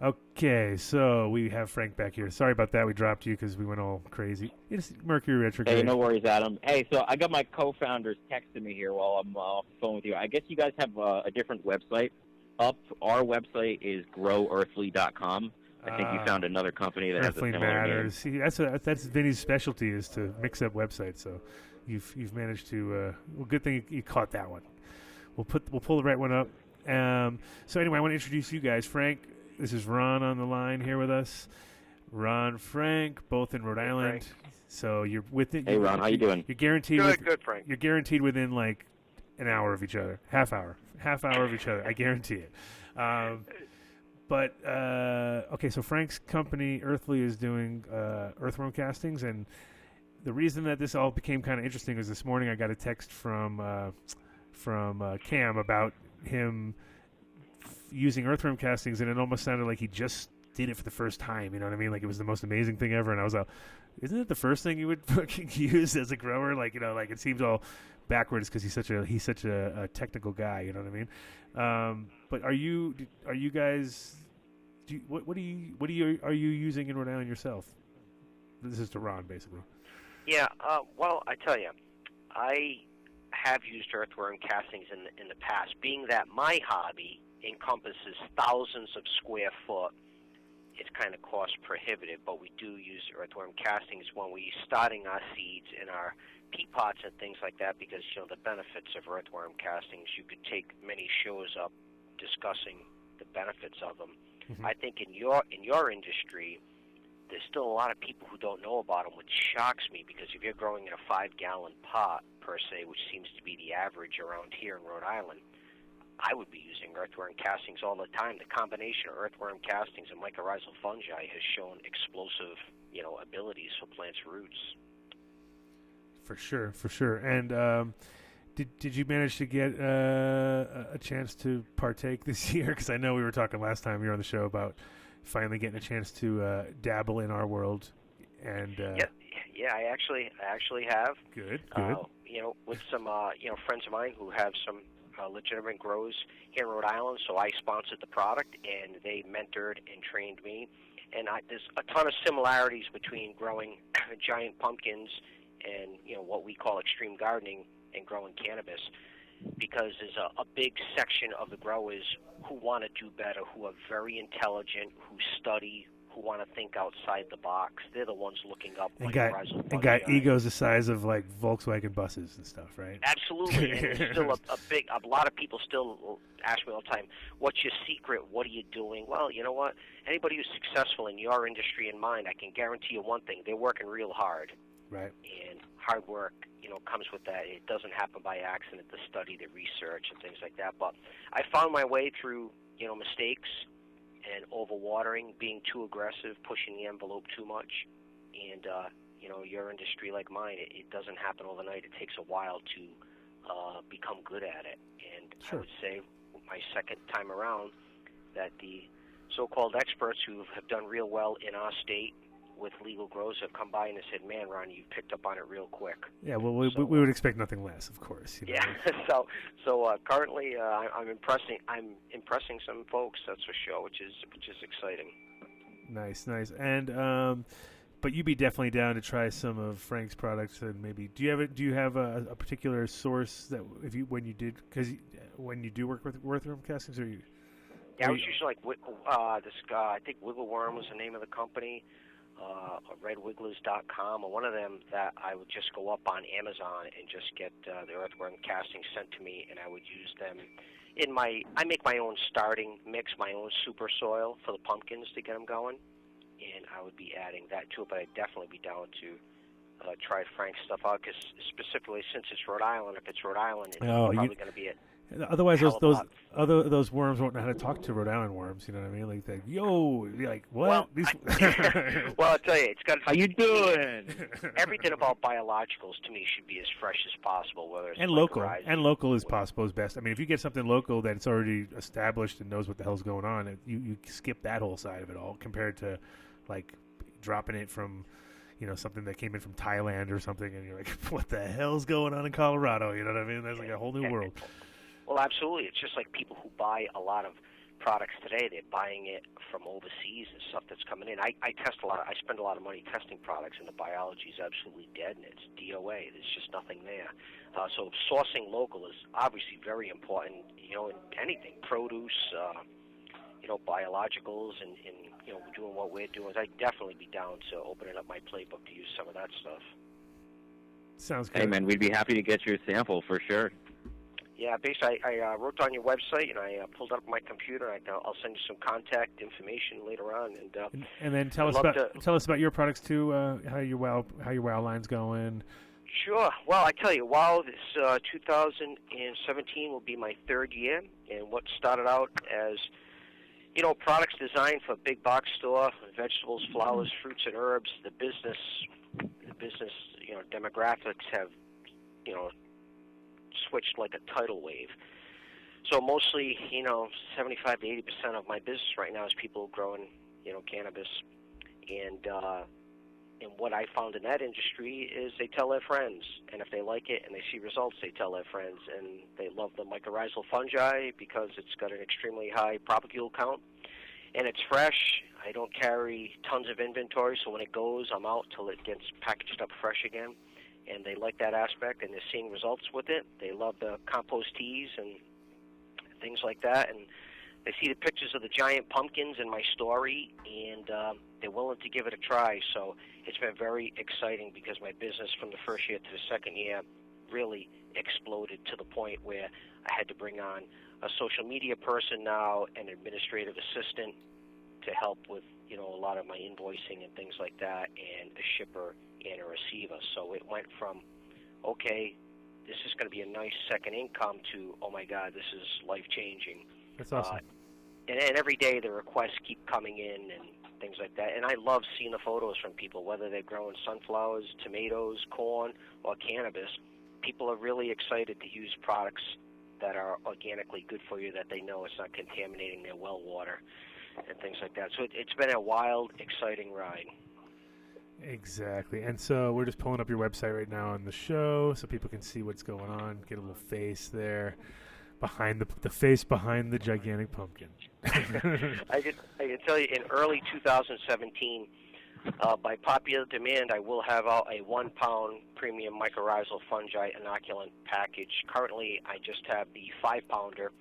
Okay, so we have Frank back here. Sorry about that. We dropped you because we went all crazy. It's Mercury retrograde. Hey, no worries, Adam. Hey, so I got my co-founders texting me here while I'm off the phone with you. I guess you guys have a different website up. Our website is growearthly.com. I think you found another company that has a similar matters. name. See, that's Vinny's specialty, is to mix up websites. So you've managed to. Well, good thing you caught that one. We'll pull the right one up. So anyway, I want to introduce you guys. Frank, this is Ron on the line here with us. Ron, Frank, both in Rhode Island. Frank. So you're within. Hey, Ron, how you doing? You're guaranteed. Good, Frank. You're guaranteed within like an hour of each other, half hour of each other. I guarantee it. But okay, so Frank's company Earthly is doing earthworm castings, and the reason that this all became kind of interesting was this morning I got a text from Cam about him using earthworm castings, and it almost sounded like he just did it for the first time. You know what I mean? Like it was the most amazing thing ever. And I was like, isn't it the first thing you would fucking use as a grower? Like, you know, like it seems all backwards because he's such a technical guy. You know what I mean? But are you guys? What are you using in Rhode Island yourself? This is to Ron, basically. Yeah. Well, I tell you, I have used earthworm castings in the past. Being that my hobby encompasses thousands of square foot, it's kind of cost prohibitive, but we do use earthworm castings when we're starting our seeds in our pea pots and things like that, because, you know, the benefits of earthworm castings, you could take many shows up discussing the benefits of them. Mm-hmm. I think in your industry, there's still a lot of people who don't know about them, which shocks me, because if you're growing in a 5-gallon pot, per se, which seems to be the average around here in Rhode Island, I would be using earthworm castings all the time. The combination of earthworm castings and mycorrhizal fungi has shown explosive, you know, abilities for plants' roots. For sure. And did you manage to get a chance to partake this year? Because I know we were talking last time you were on the show about finally getting a chance to dabble in our world. And yeah, I actually have. Good. You know, with some you know, friends of mine who have some legitimate grows here in Rhode Island, so I sponsored the product, and they mentored and trained me. And there's a ton of similarities between growing giant pumpkins and, you know, what we call extreme gardening and growing cannabis, because there's a big section of the growers who want to do better, who are very intelligent, who study, who want to think outside the box. They're the ones looking up. And got egos the size of like Volkswagen buses and stuff, right? Absolutely. And there's still a lot of people still ask me all the time, what's your secret? What are you doing? Well, you know what? Anybody who's successful in your industry and mine, I can guarantee you one thing: they're working real hard. Right. And hard work, you know, comes with that. It doesn't happen by accident. The study, the research, and things like that. But I found my way through, you know, mistakes and overwatering, being too aggressive, pushing the envelope too much. And, you know, your industry like mine, it doesn't happen overnight. It takes a while to become good at it. And sure. I would say my second time around that the so-called experts who have done real well in our state with legal grows have come by and have said, man, Ron, you picked up on it real quick. Yeah, well, we would expect nothing less, of course. You know? Yeah, so currently I'm impressing some folks, that's for sure, which is exciting. Nice. And but you'd be definitely down to try some of Frank's products, and maybe do you have a particular source that when you do work with earthworm castings, or you? Yeah, I was usually like this guy. I think Wiggle Worm was the name of the company. redwigglers.com, or one of them that I would just go up on Amazon and just get the earthworm castings sent to me, and I would use them in I make my own starting mix, my own super soil for the pumpkins to get them going, and I would be adding that to it, but I'd definitely be down to try Frank's stuff out, because specifically since it's Rhode Island, if it's Rhode Island, it's probably going to be otherwise, those worms won't know how to talk to Rhode Island worms. You know what I mean? Like, like what? Well, well, I'll tell you, it's got. How you doing? Everything about biologicals to me should be as fresh as possible, whether it's local is possible is best. I mean, if you get something local that's already established and knows what the hell's going on, you skip that whole side of it all compared to like dropping it from, you know, something that came in from Thailand or something, and you're like, what the hell's going on in Colorado? You know what I mean? There's like a whole new world. Well, absolutely. It's just like people who buy a lot of products today. They're buying it from overseas and stuff that's coming in. I test a lot. I spend a lot of money testing products, and the biology is absolutely dead, and it's DOA. There's just nothing there. So sourcing local is obviously very important, you know, in anything, produce, you know, biologicals, and you know, doing what we're doing. I'd definitely be down to opening up my playbook to use some of that stuff. Sounds good. Hey, man, we'd be happy to get you a sample for sure. Yeah, basically, I wrote on your website, and I pulled up my computer. I'll send you some contact information later on, and then tell us about your products too. How your WOW line's going. Sure. Well, I tell you, WOW, this 2017 will be my third year, and what started out as, you know, products designed for a big box store, vegetables, flowers, fruits, and herbs. The business demographics have, switched like a tidal wave. So mostly, 75 to 80% of my business right now is people growing, cannabis. And what I found in that industry is they tell their friends, and if they like it and they see results, they tell their friends, and they love the mycorrhizal fungi because it's got an extremely high propagule count, and it's fresh. I don't carry tons of inventory, so when it goes, I'm out till it gets packaged up fresh again, and they like that aspect, and they're seeing results with it. They love the compost teas and things like that, and they see the pictures of the giant pumpkins in my story, and they're willing to give it a try. So it's been very exciting because my business from the first year to the second year really exploded to the point where I had to bring on a social media person now, an administrative assistant to help with, a lot of my invoicing and things like that, and a shipper and a receiver. So it went from, okay, this is going to be a nice second income to, oh my God, this is life-changing. That's awesome. And every day the requests keep coming in and things like that. And I love seeing the photos from people, whether they're growing sunflowers, tomatoes, corn, or cannabis. People are really excited to use products that are organically good for you, that they know it's not contaminating their well water and things like that. So it's been a wild, exciting ride. Exactly. And so we're just pulling up your website right now on the show so people can see what's going on, get a little face there. Behind the face behind the gigantic pumpkin. I can tell you, in early 2017, by popular demand, I will have out a 1-pound premium mycorrhizal fungi inoculant package. Currently, I just have the 5-pounder.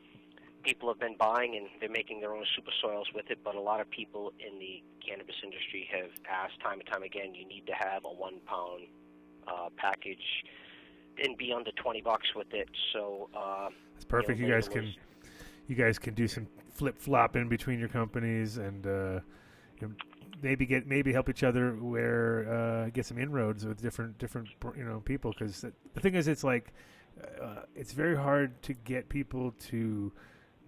People have been buying, and they're making their own super soils with it, but a lot of people in the cannabis industry have asked time and time again, you need to have a 1-pound package and be under $20 with it. So it's perfect. You guys can do some flip flop in between your companies, and maybe help each other get some inroads with different people. Because the thing is, it's like it's very hard to get people to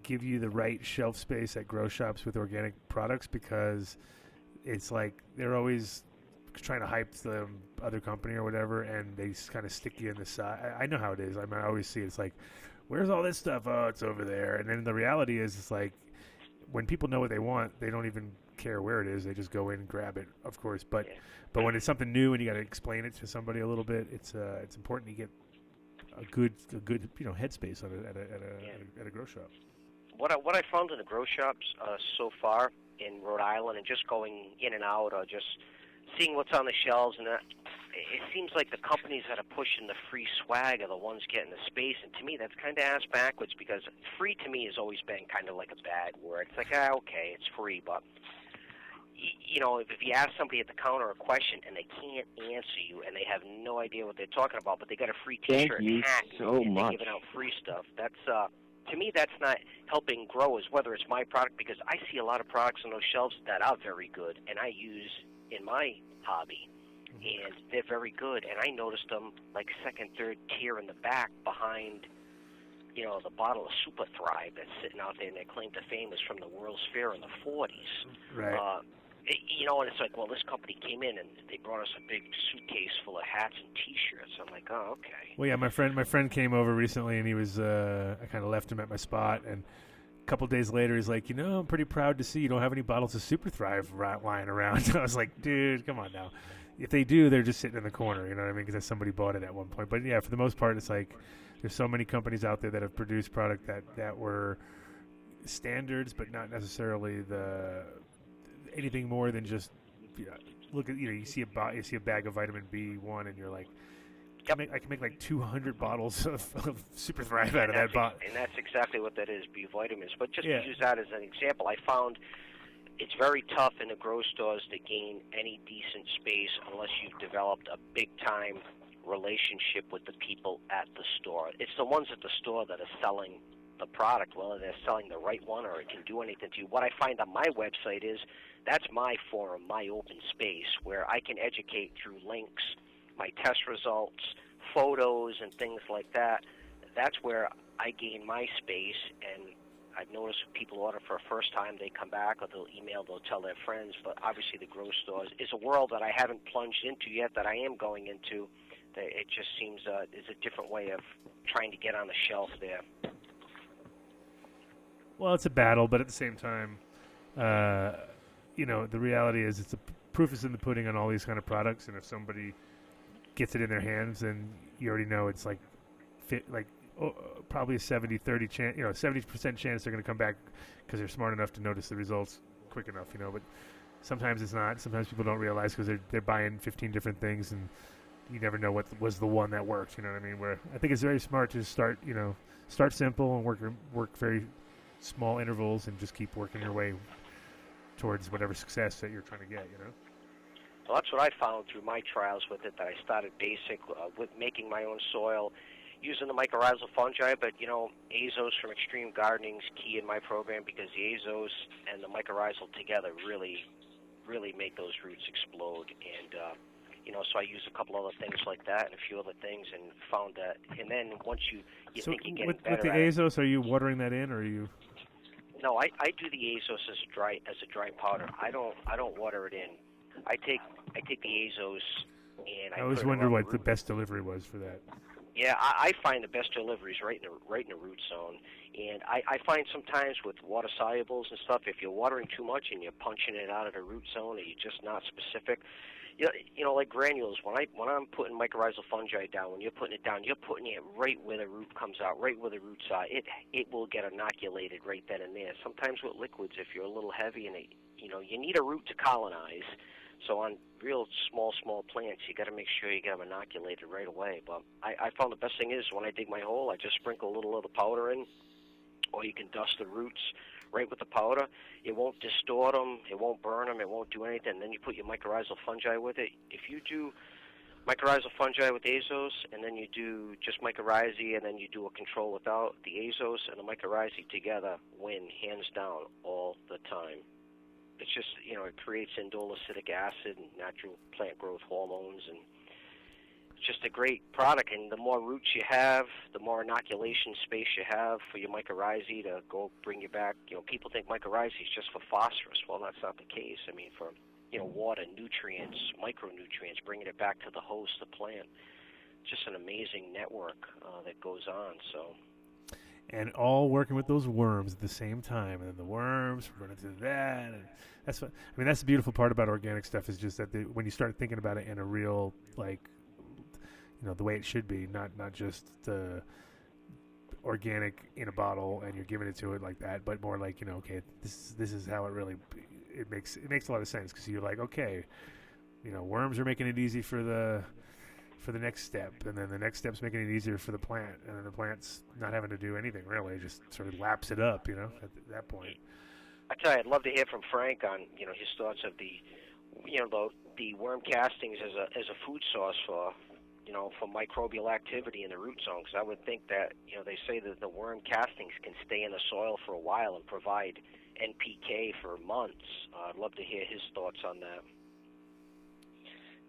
give you the right shelf space at grow shops with organic products, because it's like they're always trying to hype the other company or whatever, and they kind of stick you in the side. I know how it is. I mean, I always see it's like, where's all this stuff? Oh, it's over there. And then the reality is, it's like when people know what they want, they don't even care where it is. They just go in and grab it, of course. But when it's something new and you got to explain it to somebody a little bit, it's important to get a good headspace on it at a grow shop. What I found in the grow shops so far in Rhode Island, and just going in and out, or just seeing what's on the shelves, and it seems like the companies that are pushing the free swag are the ones getting the space. And to me, that's kind of ass backwards, because free to me has always been kind of like a bad word. It's like, okay, it's free, but if you ask somebody at the counter a question and they can't answer you and they have no idea what they're talking about, but they got a free T-shirt and hat, and they're giving out free stuff, that's to me, that's not helping growers, whether it's my product, because I see a lot of products on those shelves that are very good and I use in my hobby, and they're very good, and I noticed them like second, third tier in the back behind, the bottle of Super Thrive that's sitting out there, and their claim to fame is from the World's Fair in the 40s. Right. And it's like, well, this company came in and they brought us a big suitcase full of hats and T-shirts. I'm like, oh, okay. Well, yeah, my friend came over recently, and he was I kind of left him at my spot, and a couple days later, he's like, I'm pretty proud to see you don't have any bottles of Super Thrive lying around. I was like, dude, come on now. If they do, they're just sitting in the corner, you know what I mean? Because somebody bought it at one point. But yeah, for the most part, it's like there's so many companies out there that have produced product that were standards, but not necessarily anything more than just look at you see a bag of vitamin B1, and you're like, I can make like 200 bottles of Super Thrive out of that bottle. And that's exactly what that is, B vitamins. But just to use that as an example, I found it's very tough in the grow stores to gain any decent space unless you've developed a big-time relationship with the people at the store. It's the ones at the store that are selling the product, whether they're selling the right one or it can do anything to you. What I find on my website is that's my forum, my open space, where I can educate through links, my test results, photos, and things like that. That's where I gain my space, and I've noticed when people order for a first time, they come back, or they'll email, they'll tell their friends. But obviously the grow stores is a world that I haven't plunged into yet, that I am going into. It just seems is a different way of trying to get on the shelf there. Well, it's a battle, but at the same time, the reality is proof is in the pudding on all these kind of products, and if somebody gets it in their hands, then you already know it's probably a 70-30 chance, 70% chance they're going to come back because they're smart enough to notice the results quick enough, but sometimes it's not. Sometimes people don't realize because they're buying 15 different things, and you never know what was the one that worked, you know what I mean? Where I think it's very smart to start simple and work very small intervals and just keep working your way towards whatever success that you're trying to get, Well, that's what I found through my trials with it, that I started basic with making my own soil, using the mycorrhizal fungi, but, azos from Extreme Gardening is key in my program because the azos and the mycorrhizal together really, really make those roots explode. And, so I use a couple other things like that and a few other things and found that. And then once you think you're getting better with the azos, are you watering that in, or are you? No, I do the azos as a dry powder. I don't water it in. I take the azos and I always wonder what the best delivery was for that. Yeah, I find the best deliveries right in the root zone, and I find sometimes with water solubles and stuff, if you're watering too much and you're punching it out of the root zone, or you're just not specific, like granules. When I'm putting mycorrhizal fungi down, when you're putting it down, you're putting it right where the root comes out, right where the roots are. It will get inoculated right then and there. Sometimes with liquids, if you're a little heavy and you need a root to colonize. So on real small plants, you got to make sure you get them inoculated right away. But I found the best thing is when I dig my hole, I just sprinkle a little of the powder in, or you can dust the roots right with the powder. It won't distort them, it won't burn them, it won't do anything. And then you put your mycorrhizal fungi with it. If you do mycorrhizal fungi with azos, and then you do just mycorrhizae, and then you do a control without, the azos and the mycorrhizae together win hands down all the time. It's just, it creates indole acetic acid and natural plant growth hormones, and it's just a great product. And the more roots you have, the more inoculation space you have for your mycorrhizae to go bring you back. People think mycorrhizae is just for phosphorus. Well, that's not the case. I mean, for, water, nutrients, micronutrients, bringing it back to the host, the plant. Just an amazing network that goes on, so... And all working with those worms at the same time, and then the worms run into that, and that's the beautiful part about organic stuff is just that when you start thinking about it in a real, the way it should be, not just the organic in a bottle and you're giving it to it like that, but more like okay, this is how it makes a lot of sense because you're like, okay, worms are making it easy for the next step, and then the next step's making it easier for the plant, and then the plant's not having to do anything really, just sort of laps it up, at that point. I tell you, I'd love to hear from Frank on his thoughts of the worm castings as a food source for microbial activity in the root zone, because I would think that they say that the worm castings can stay in the soil for a while and provide NPK for months. I'd love to hear his thoughts on that.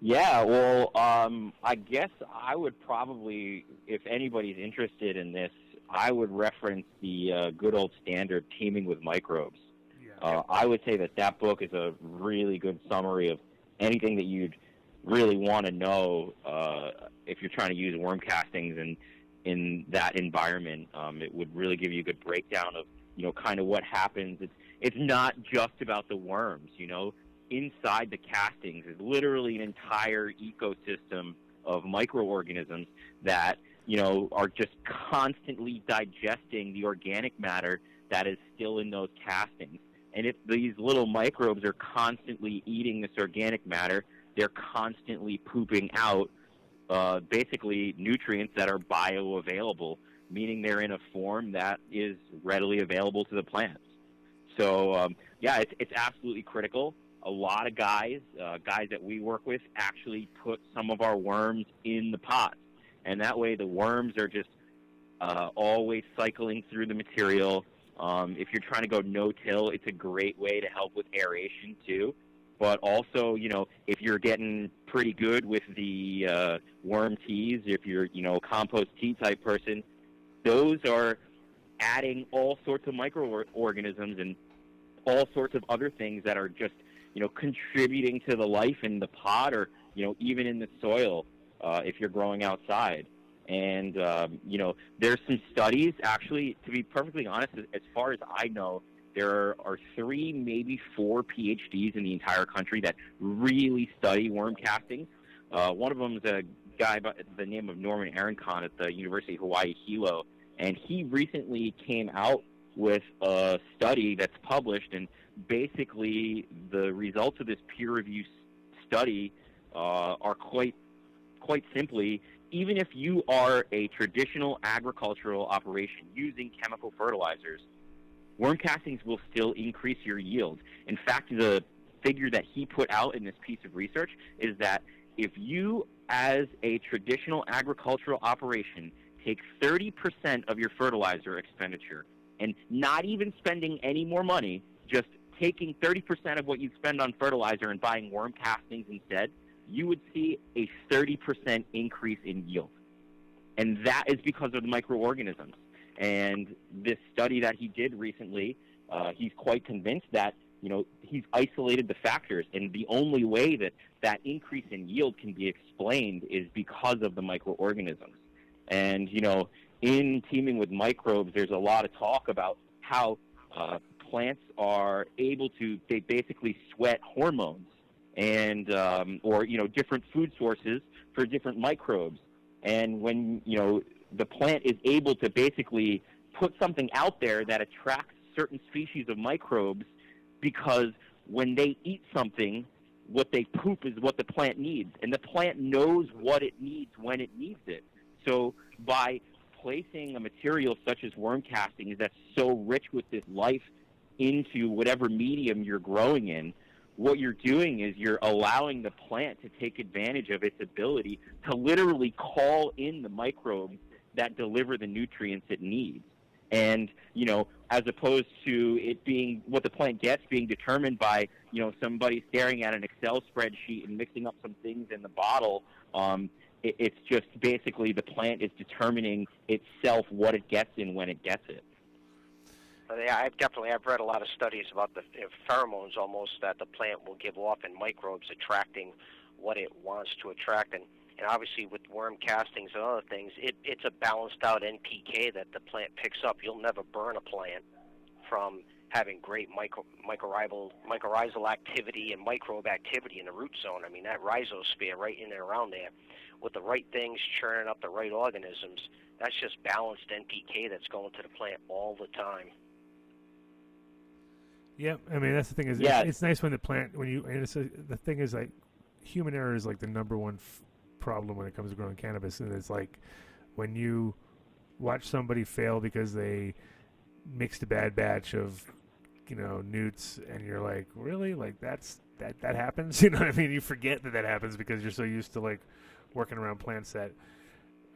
Yeah, well, I guess I would probably, if anybody's interested in this, I would reference the good old standard, Teaming with Microbes. Yeah. I would say that book is a really good summary of anything that you'd really want to know if you're trying to use worm castings in that environment. It would really give you a good breakdown of, kind of what happens. It's not just about the worms, Inside the castings is literally an entire ecosystem of microorganisms that, are just constantly digesting the organic matter that is still in those castings. And if these little microbes are constantly eating this organic matter, they're constantly pooping out basically nutrients that are bioavailable, meaning they're in a form that is readily available to the plants. So, it's absolutely critical. A lot of guys that we work with actually put some of our worms in the pots. And that way the worms are just always cycling through the material. If you're trying to go no-till, it's a great way to help with aeration too. But also, if you're getting pretty good with the worm teas, if you're, a compost tea type person, those are adding all sorts of microorganisms and all sorts of other things that are just, contributing to the life in the pot or, even in the soil. if you're growing outside. And, there's some studies, actually, to be perfectly honest, as far as I know, there are 3, maybe 4 PhDs in the entire country that really study worm castings. One of them is a guy by the name of Norman Aaroncon at the University of Hawaii Hilo, and he recently came out with a study that's published, and basically the results of this peer-reviewed study are quite simply, even if you are a traditional agricultural operation using chemical fertilizers, worm castings will still increase your yield. In fact, the figure that he put out in this piece of research is that if you, as a traditional agricultural operation, take 30% of your fertilizer expenditure and not even spending any more money, just taking 30% of what you spend on fertilizer and buying worm castings instead, you would see a 30% increase in yield. And that is because of the microorganisms. And this study that he did recently, he's quite convinced that, he's isolated the factors. And the only way that that increase in yield can be explained is because of the microorganisms. And, in teaming with microbes, there's a lot of talk about how plants are able to, they basically sweat hormones and or different food sources for different microbes. And when the plant is able to basically put something out there that attracts certain species of microbes, because when they eat something, what they poop is what the plant needs, and the plant knows what it needs when it needs it. So by placing a material such as worm castings that's so rich with this life into whatever medium you're growing in, what you're doing is you're allowing the plant to take advantage of its ability to literally call in the microbes that deliver the nutrients it needs. And, as opposed to it being what the plant gets being determined by, somebody staring at an Excel spreadsheet and mixing up some things in the bottle, it's just basically the plant is determining itself what it gets and when it gets it. Yeah, I've read a lot of studies about the pheromones almost that the plant will give off, and microbes attracting what it wants to attract. And obviously with worm castings and other things, it's a balanced out NPK that the plant picks up. You'll never burn a plant from having great mycorrhizal activity and microbe activity in the root zone. I mean, that rhizosphere right in and around there, with the right things churning up the right organisms, that's just balanced NPK that's going to the plant all the time. Yeah, I mean, that's the thing is, it's nice when the plant, the thing is, like, human error is like the number one problem when it comes to growing cannabis, and it's like when you watch somebody fail because they mixed a bad batch of newts, and you're like, really, like that happens, you know what I mean? You forget that happens because you're so used to like working around plants that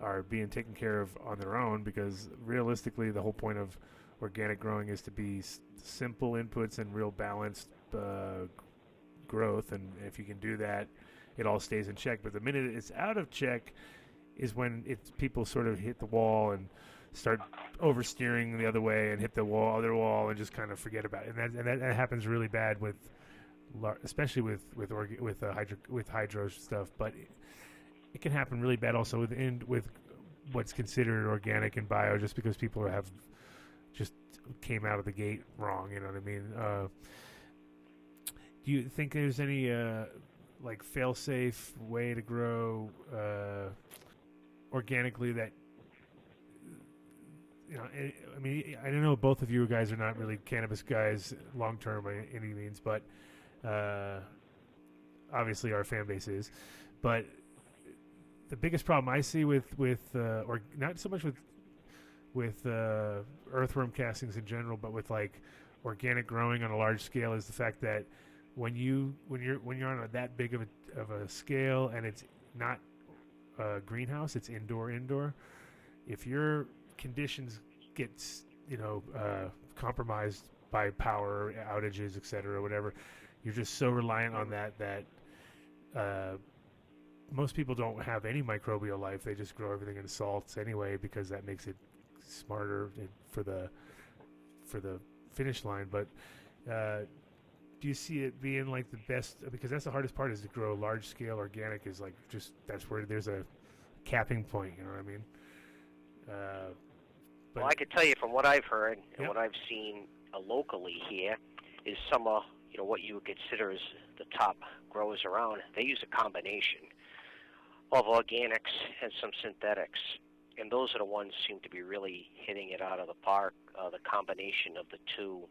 are being taken care of on their own, because realistically the whole point of organic growing is to be simple inputs and real balanced growth, and if you can do that, it all stays in check. But the minute it's out of check is when people sort of hit the wall and start oversteering the other way and hit the other wall and just kind of forget about it. And that happens really bad with, especially with hydro stuff. But it can happen really bad also with what's considered organic and bio, just because people just came out of the gate wrong. You know what I mean? Do you think there's any like fail-safe way to grow organically that, I mean, I don't know, both of you guys are not really cannabis guys long-term by any means, but obviously our fan base is. But the biggest problem I see or not so much with earthworm castings in general, but with like organic growing on a large scale, is the fact that when you're on that big of a scale, and it's not a greenhouse, it's indoor. If your conditions get compromised by power outages, etc., whatever, you're just so reliant on that most people don't have any microbial life. They just grow everything in salts anyway, because that makes it smarter for the finish line. But do you see it being like the best? Because that's the hardest part, is to grow large scale organic. Is like just that's where there's a capping point. You know what I mean? Well, I could tell you from what I've heard and what I've seen locally here is some of what you would consider as the top growers around. They use a combination of organics and some synthetics, and those are the ones who seem to be really hitting it out of the park. The combination of the two,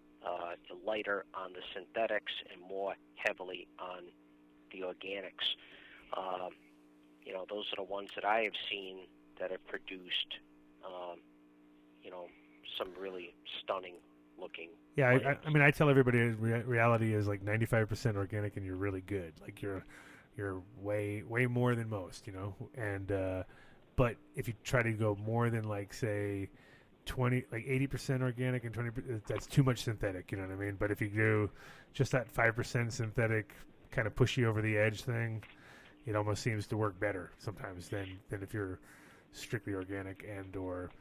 lighter on the synthetics and more heavily on the organics. Those are the ones that I have seen that have produced, some really stunning looking. Yeah, I mean, I tell everybody reality is like 95% organic, and you're really good. Like you're way more than most, And but if you try to go more than like say 80% organic and 20%, that's too much synthetic. You know what I mean? But if you do just that 5% synthetic, kind of push you over the edge thing, it almost seems to work better sometimes than if you're strictly organic and or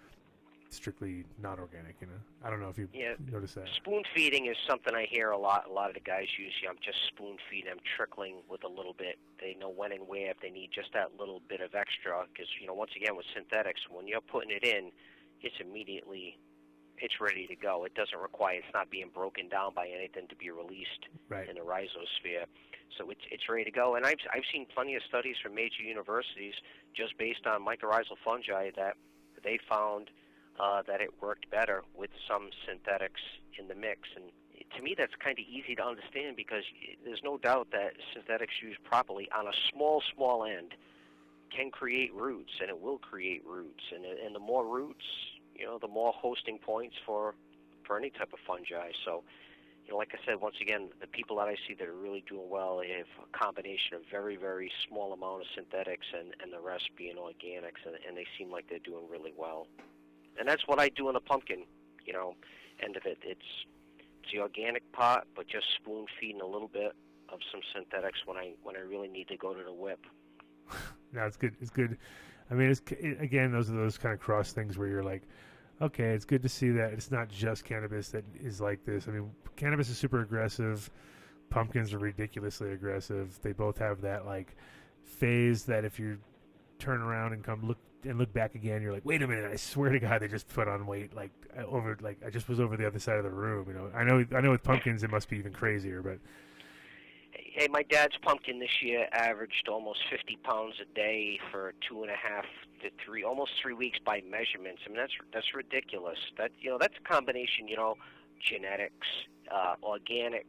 strictly not organic. I don't know if you notice that. Spoon feeding is something I hear a lot. A lot of the guys use. I'm just spoon feeding. I'm trickling with a little bit. They know when and where if they need just that little bit of extra. Because once again with synthetics, when you're putting it in, it's ready to go. It doesn't require. It's not being broken down by anything to be released in the rhizosphere. So it's ready to go. And I've seen plenty of studies from major universities just based on mycorrhizal fungi that they found that it worked better with some synthetics in the mix. And to me, that's kind of easy to understand because there's no doubt that synthetics used properly on a small end can create roots, and it will create roots. And the more roots, the more hosting points for any type of fungi. So, like I said, once again, the people that I see that are really doing well, they have a combination of very, very small amount of synthetics and the rest being organics, and they seem like they're doing really well. And that's what I do in the pumpkin, end of it. It's the organic part, but just spoon feeding a little bit of some synthetics when I really need to go to the whip. No, it's good. It's good. I mean, again, those are those kind of cross things where you're like, okay, it's good to see that it's not just cannabis that is like this. I mean, cannabis is super aggressive. Pumpkins are ridiculously aggressive. They both have that like phase that if you turn around and look back again, you're like, wait a minute, I swear to God, they just put on weight. I just was over the other side of the room. I know with pumpkins it must be even crazier, but. Hey, my dad's pumpkin this year averaged almost 50 pounds a day for 2.5 to almost 3 weeks by measurements. I mean, that's ridiculous. That's a combination, genetics, organics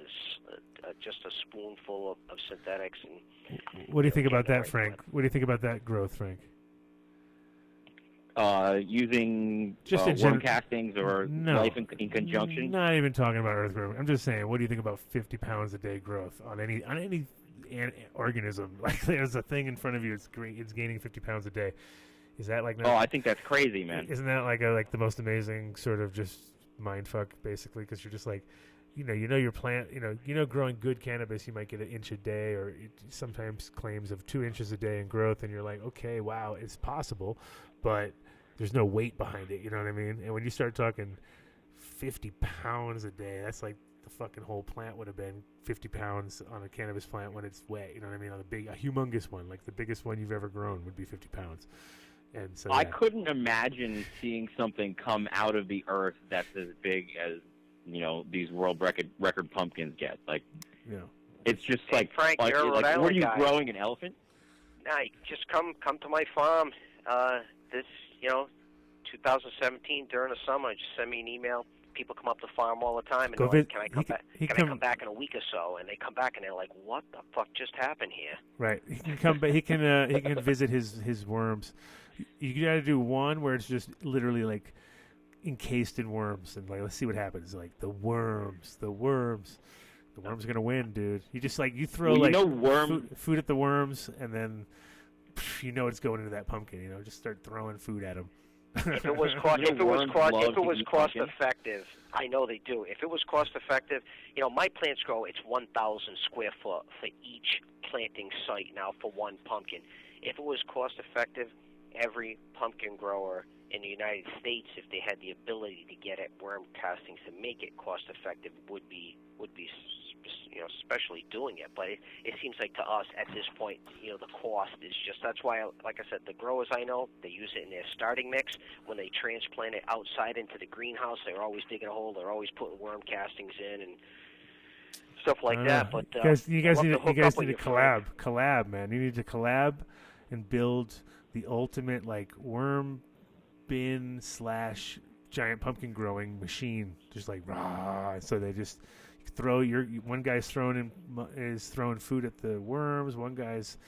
is just a spoonful of synthetics. And what do you think about that, Frank? What do you think about that growth, Frank? Using just worm castings or life in conjunction? Not even talking about earthworm. I'm just saying, what do you think about 50 pounds a day growth on any organism? Like there's a thing in front of you, it's great. It's gaining 50 pounds a day. Is that like? I think that's crazy, man. Isn't that like the most amazing sort of just mind fuck basically? Because you're just like, your plant, growing good cannabis, you might get 1 inch a day, or sometimes claims of 2 inches a day in growth, and you're like, okay, wow, it's possible, but there's no weight behind it, you know what I mean? And when you start talking 50 pounds a day, that's like the fucking whole plant would have been 50 pounds on a cannabis plant when it's wet, you know what I mean? On a humongous one, like the biggest one you've ever grown would be 50 pounds. And so I couldn't imagine seeing something come out of the earth that's as big as, these world record pumpkins get. Like, it's just like, Frank, you're a Rhode Island what are you guy. Growing, an elephant? Nah, just come to my farm. This 2017 during the summer, just send me an email. People come up to the farm all the time and they're like, can I come back in a week or so? And they come back and they're like, what the fuck just happened here? Right. He can come, but he can visit his worms. You got to do one where it's just literally like encased in worms, and like let's see what happens. Like the worms are gonna win, dude. You just you throw food at the worms, and then it's going into that pumpkin. Just start throwing food at them. If it was cost effective, I know they do. If it was cost effective, my plants grow. It's 1,000 square foot for each planting site now for one pumpkin. If it was cost effective, every pumpkin grower in the United States, if they had the ability to get at worm castings to make it cost effective, would be especially doing it. But it seems like to us at this point, the cost is just, that's why, like I said, the growers I know, they use it in their starting mix. When they transplant it outside into the greenhouse, they're always digging a hole, they're always putting worm castings in and stuff like that. But you guys need to collab, man. You need to collab and build the ultimate like worm bin / giant pumpkin growing machine. Just like rah, so they just throw one guy's throwing food at the worms, one guy's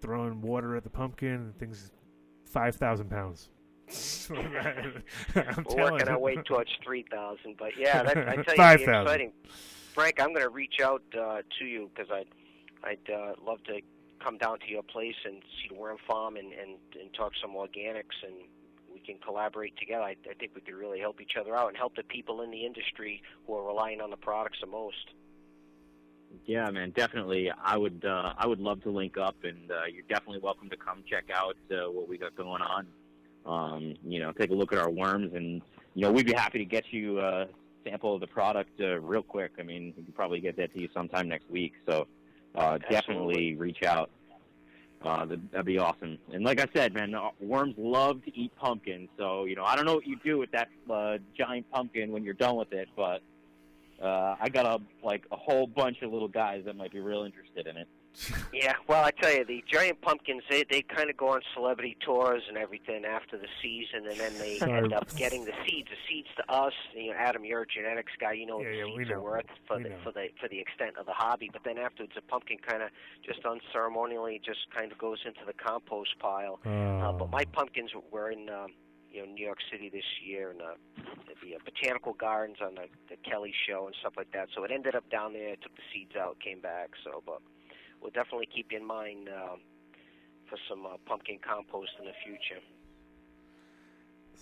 throwing water at the pumpkin, and things 5,000 pounds. We're working our way towards 3,000, but yeah, I tell you, 5,000. it's exciting. Frank, I'm going to reach out to you because I'd love to come down to your place and see the worm farm and talk some organics, and we can collaborate together. I think we could really help each other out and help the people in the industry who are relying on the products the most. Yeah, man, definitely. I would love to link up, and you're definitely welcome to come check out what we got going on. Take a look at our worms, and we'd be happy to get you a sample of the product real quick. I mean, we could probably get that to you sometime next week. So definitely reach out. That'd be awesome. And like I said, man, worms love to eat pumpkins. So I don't know what you do with that giant pumpkin when you're done with it, but I got a whole bunch of little guys that might be real interested in it. Yeah, well, I tell you, the giant pumpkins, they kind of go on celebrity tours and everything after the season, and then they end up getting the seeds. The seeds to us, Adam, you're a genetics guy, what the seeds are worth for the extent of the hobby. But then afterwards, the pumpkin kind of just unceremonially just kind of goes into the compost pile. But my pumpkins were in New York City this year, and the botanical gardens on the Kelly show and stuff like that. So it ended up down there. Took the seeds out, came back. But we'll definitely keep you in mind for some pumpkin compost in the future.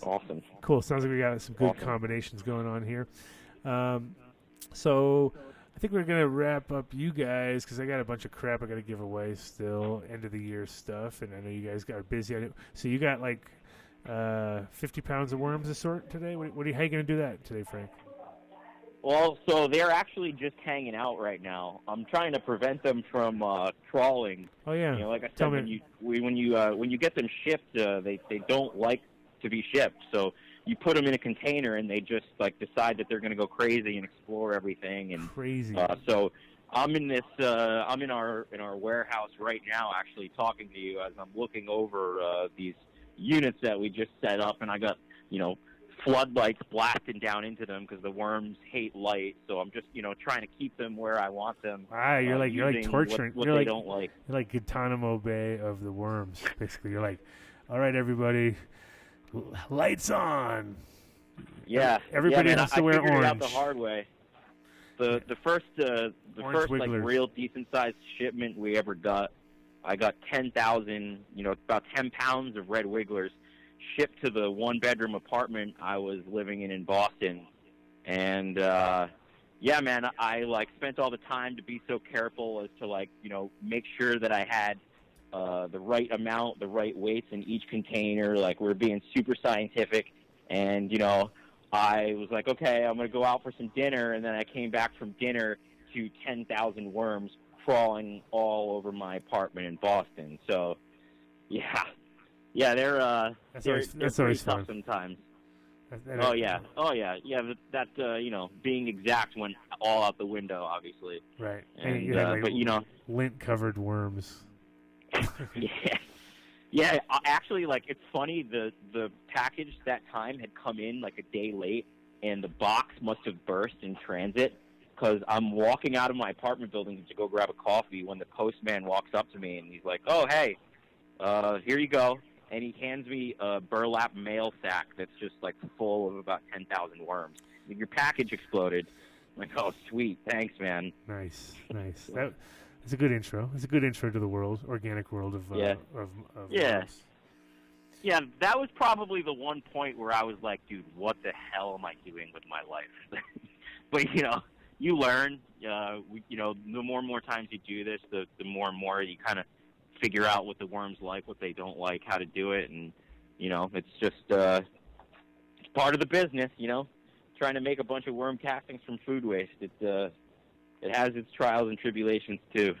Awesome. Cool. Sounds like we got some good combinations going on here. So I think we're going to wrap up you guys because I got a bunch of crap I got to give away still, end of the year stuff, and I know you guys got busy. So you got like 50 pounds of worms to sort today? How are you going to do that today, Frank? Well, so they're actually just hanging out right now. I'm trying to prevent them from trawling. Oh yeah. Like I said, when you get them shipped, they don't like to be shipped. So you put them in a container, and they just decide that they're going to go crazy and explore everything. And crazy. So I'm in this. I'm in our warehouse right now, actually talking to you as I'm looking over these units that we just set up, and I got floodlights blasting down into them because the worms hate light. So I'm just trying to keep them where I want them. You're like torturing. What they don't like. You're like Guantanamo Bay of the worms. Basically, you're like, all right, everybody, lights on. Yeah, everybody has to wear orange. I figured it out the hard way. The first real decent sized shipment we ever got, I got 10,000, about 10 pounds of red wigglers shipped to the one-bedroom apartment I was living in Boston. And, yeah, man, I, spent all the time to be so careful as to, make sure that I had the right amount, the right weights in each container. We're being super scientific. And, I was like, okay, I'm going to go out for some dinner. And then I came back from dinner to 10,000 worms crawling all over my apartment in Boston. So, yeah, they're pretty tough sometimes. Oh yeah. That being exact went all out the window, obviously. Right. And but lint covered worms. Yeah. Actually, it's funny. The package that time had come in a day late, and the box must have burst in transit. Because I'm walking out of my apartment building to go grab a coffee when the postman walks up to me, and he's like, "Oh, hey, here you go." And he hands me a burlap mail sack that's just full of about 10,000 worms. Your package exploded. I'm like, oh, sweet, thanks, man. Nice. That's a good intro. It's a good intro to the organic world of worms. Yeah, that was probably the one point where I was like, dude, what the hell am I doing with my life? But you learn. The more and more times you do this, the more and more you kind of figure out what the worms like, what they don't like, how to do it, and it's just it's part of the business. Trying to make a bunch of worm castings from food waste. It's it has its trials and tribulations too.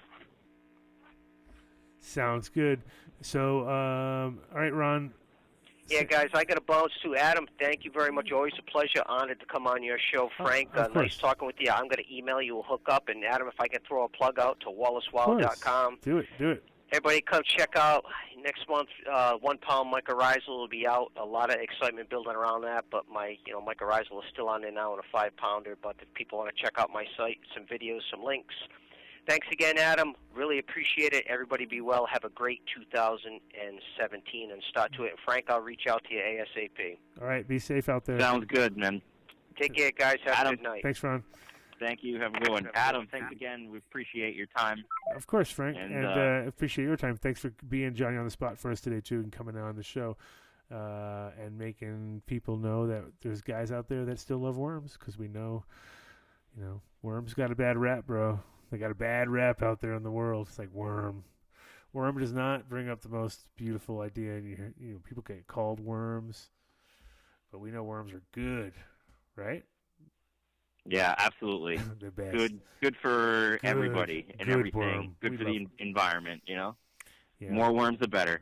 Sounds good. So, all right, Ron. Yeah, guys, I got to bounce to Adam. Thank you very much. Always a pleasure. Honored to come on your show, Frank. Nice talking with you. I'm going to email you a hookup. And, Adam, if I can throw a plug out to wallacewild.com. Do it. Everybody come check out next month. 1 pound mycorrhizal will be out. A lot of excitement building around that. But my mycorrhizal is still on there now in a 5-pounder. But if people want to check out my site, some videos, some links. Thanks again, Adam. Really appreciate it. Everybody be well. Have a great 2017 and start to it. And Frank, I'll reach out to you ASAP. All right. Be safe out there. Sounds good, man. Take care, guys. Have Adam, a good night. Thanks, Ron. Thank you. Have a good one. Adam, thanks again. We appreciate your time. Of course, Frank. And appreciate your time. Thanks for being Johnny on the spot for us today, too, and coming on the show and making people know that there's guys out there that still love worms, because we know, worms got a bad rap, bro. They got a bad rap out there in the world. It's like worm. Worm does not bring up the most beautiful idea. And people get called worms, but we know worms are good, right? Yeah, absolutely. The best. Good for everybody and everything. Worm. Good for the environment, Yeah. More worms, the better.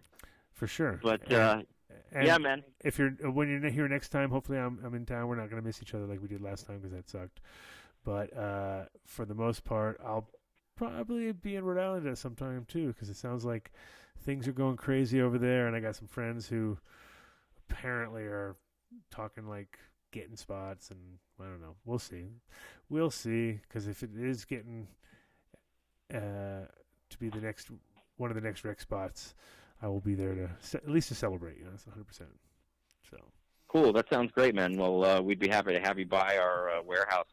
For sure. But and yeah, man. If when you're here next time, hopefully I'm in town. We're not going to miss each other like we did last time, because that sucked. But for the most part, I'll probably be in Rhode Island at some time too, because it sounds like things are going crazy over there, and I got some friends who apparently are talking like getting spots, and I don't know. We'll see, because if it is getting to be one of the next rec spots, I will be there to at least to celebrate. It's 100%. So cool. That sounds great, man. Well, we'd be happy to have you by our warehouse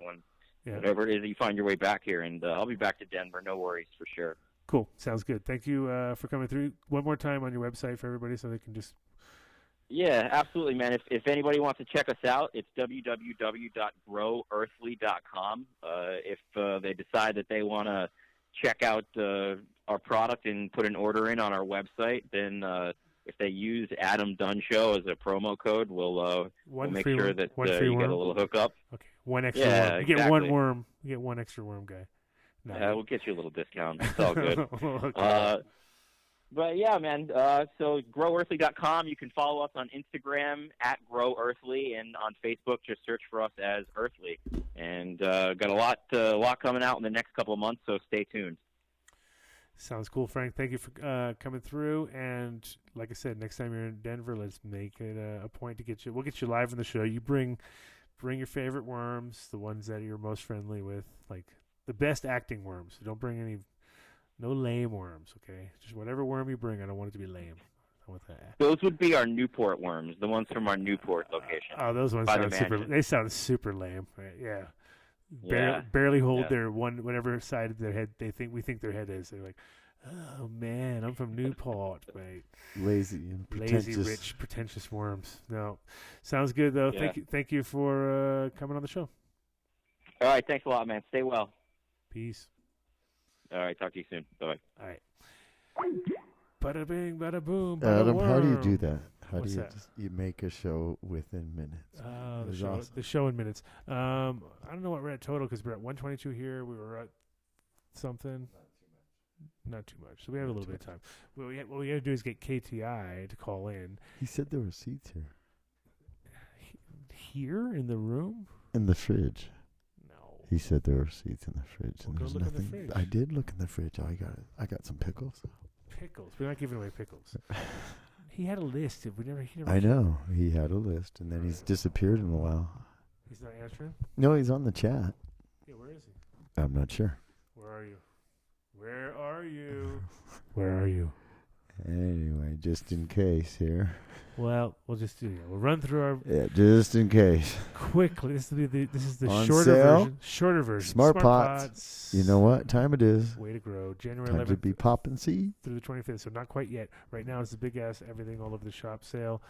whatever it is that you find your way back here, and I'll be back to Denver. No worries, for sure. Cool. Sounds good. Thank you for coming through. One more time on your website for everybody, so they can just... Yeah, absolutely, man. If anybody wants to check us out, it's www.growearthly.com. If they decide that they want to check out our product and put an order in on our website, then if they use Adam Dunn Show as a promo code, we'll make sure that you get a little hookup. Okay, one extra worm. You exactly. get one worm. You get one extra worm, guy. No. We'll get you a little discount. It's all good. Okay. But yeah, man. So growearthly.com. You can follow us on Instagram at growearthly, and on Facebook just search for us as Earthly. And got a lot coming out in the next couple of months, so stay tuned. Sounds cool, Frank. Thank you for coming through. And like I said, next time you're in Denver, let's make it a point to get you. We'll get you live on the show. You bring your favorite worms, the ones that you're most friendly with, like the best acting worms. Don't bring no lame worms, okay? Just whatever worm you bring, I don't want it to be lame. I want that. Those would be our Newport worms, the ones from our Newport location. Those ones sound super lame, right? Yeah. Barely hold their whatever side of their head we think their head is. They're like, oh man, I'm from Newport, mate. Lazy, rich, pretentious worms. No, sounds good though. Yeah. Thank you for coming on the show. All right, thanks a lot, man. Stay well. Peace. All right, talk to you soon. Bye. All right. Bada bing, bada boom. Bada Adam, worm. how do you do that? How What's do that? You make a show within minutes? The show in minutes. I don't know what we're at total, because we're at 122 here. We were at something. Not too much. So we have a little bit of time. What we got to do is get KTI to call in. He said there were seats here. Here in the room? In the fridge. No. He said there were seats in the fridge. Well, and there's go look nothing. in the fridge. I did look in the fridge. I got some pickles. Pickles. We're not giving away pickles. He had a list. He never I know. He had a list, and then he's disappeared in a while. He's not answering? No, he's on the chat. Yeah, where is he? I'm not sure. Where are you? Where are you? Where are you? Anyway, just in case here. Well, we'll just do that. We'll run through our... Yeah, just in case. Quickly. This is the on shorter sale, version. Shorter version. Smart Pots. You know what time it is. Way to grow. January time 11th. to be popping seed. Through the 25th, so not quite yet. Right now it's the big-ass everything all over the shop sale.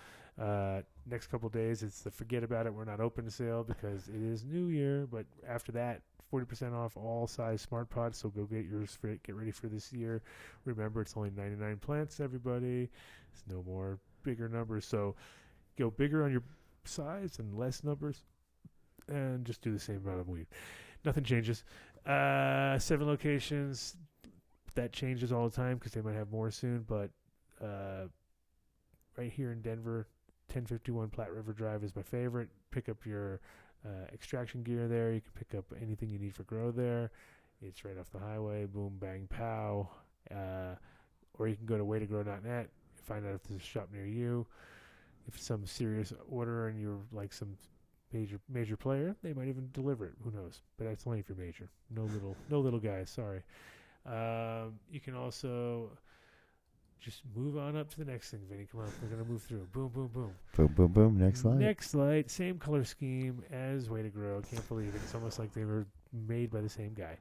Next couple days, it's the forget about it. We're not open sale because it is New Year. But after that, 40% off all size Smart Pots. So go get yours. Get ready for this year. Remember, it's only 99 plants, everybody. It's no more bigger numbers. So go bigger on your size and less numbers, and just do the same amount of weed. Nothing changes. 7 locations. That changes all the time because they might have more soon. But right here in Denver, 1051 Platte River Drive is my favorite. Pick up your extraction gear there. You can pick up anything you need for grow there. It's right off the highway. Boom, bang, pow. Or you can go to waytogrow.net, find out if there's a shop near you. If it's some serious order and you're like some major player, they might even deliver it. Who knows? But that's only if you're major. No little guys. Sorry. You can also just move on up to the next thing, Vinny. Come on, we're gonna move through. Boom, boom, boom. Boom, boom, boom. Next slide. Next slide. Same color scheme as Way to Grow. Can't believe it. It's almost like they were made by the same guy,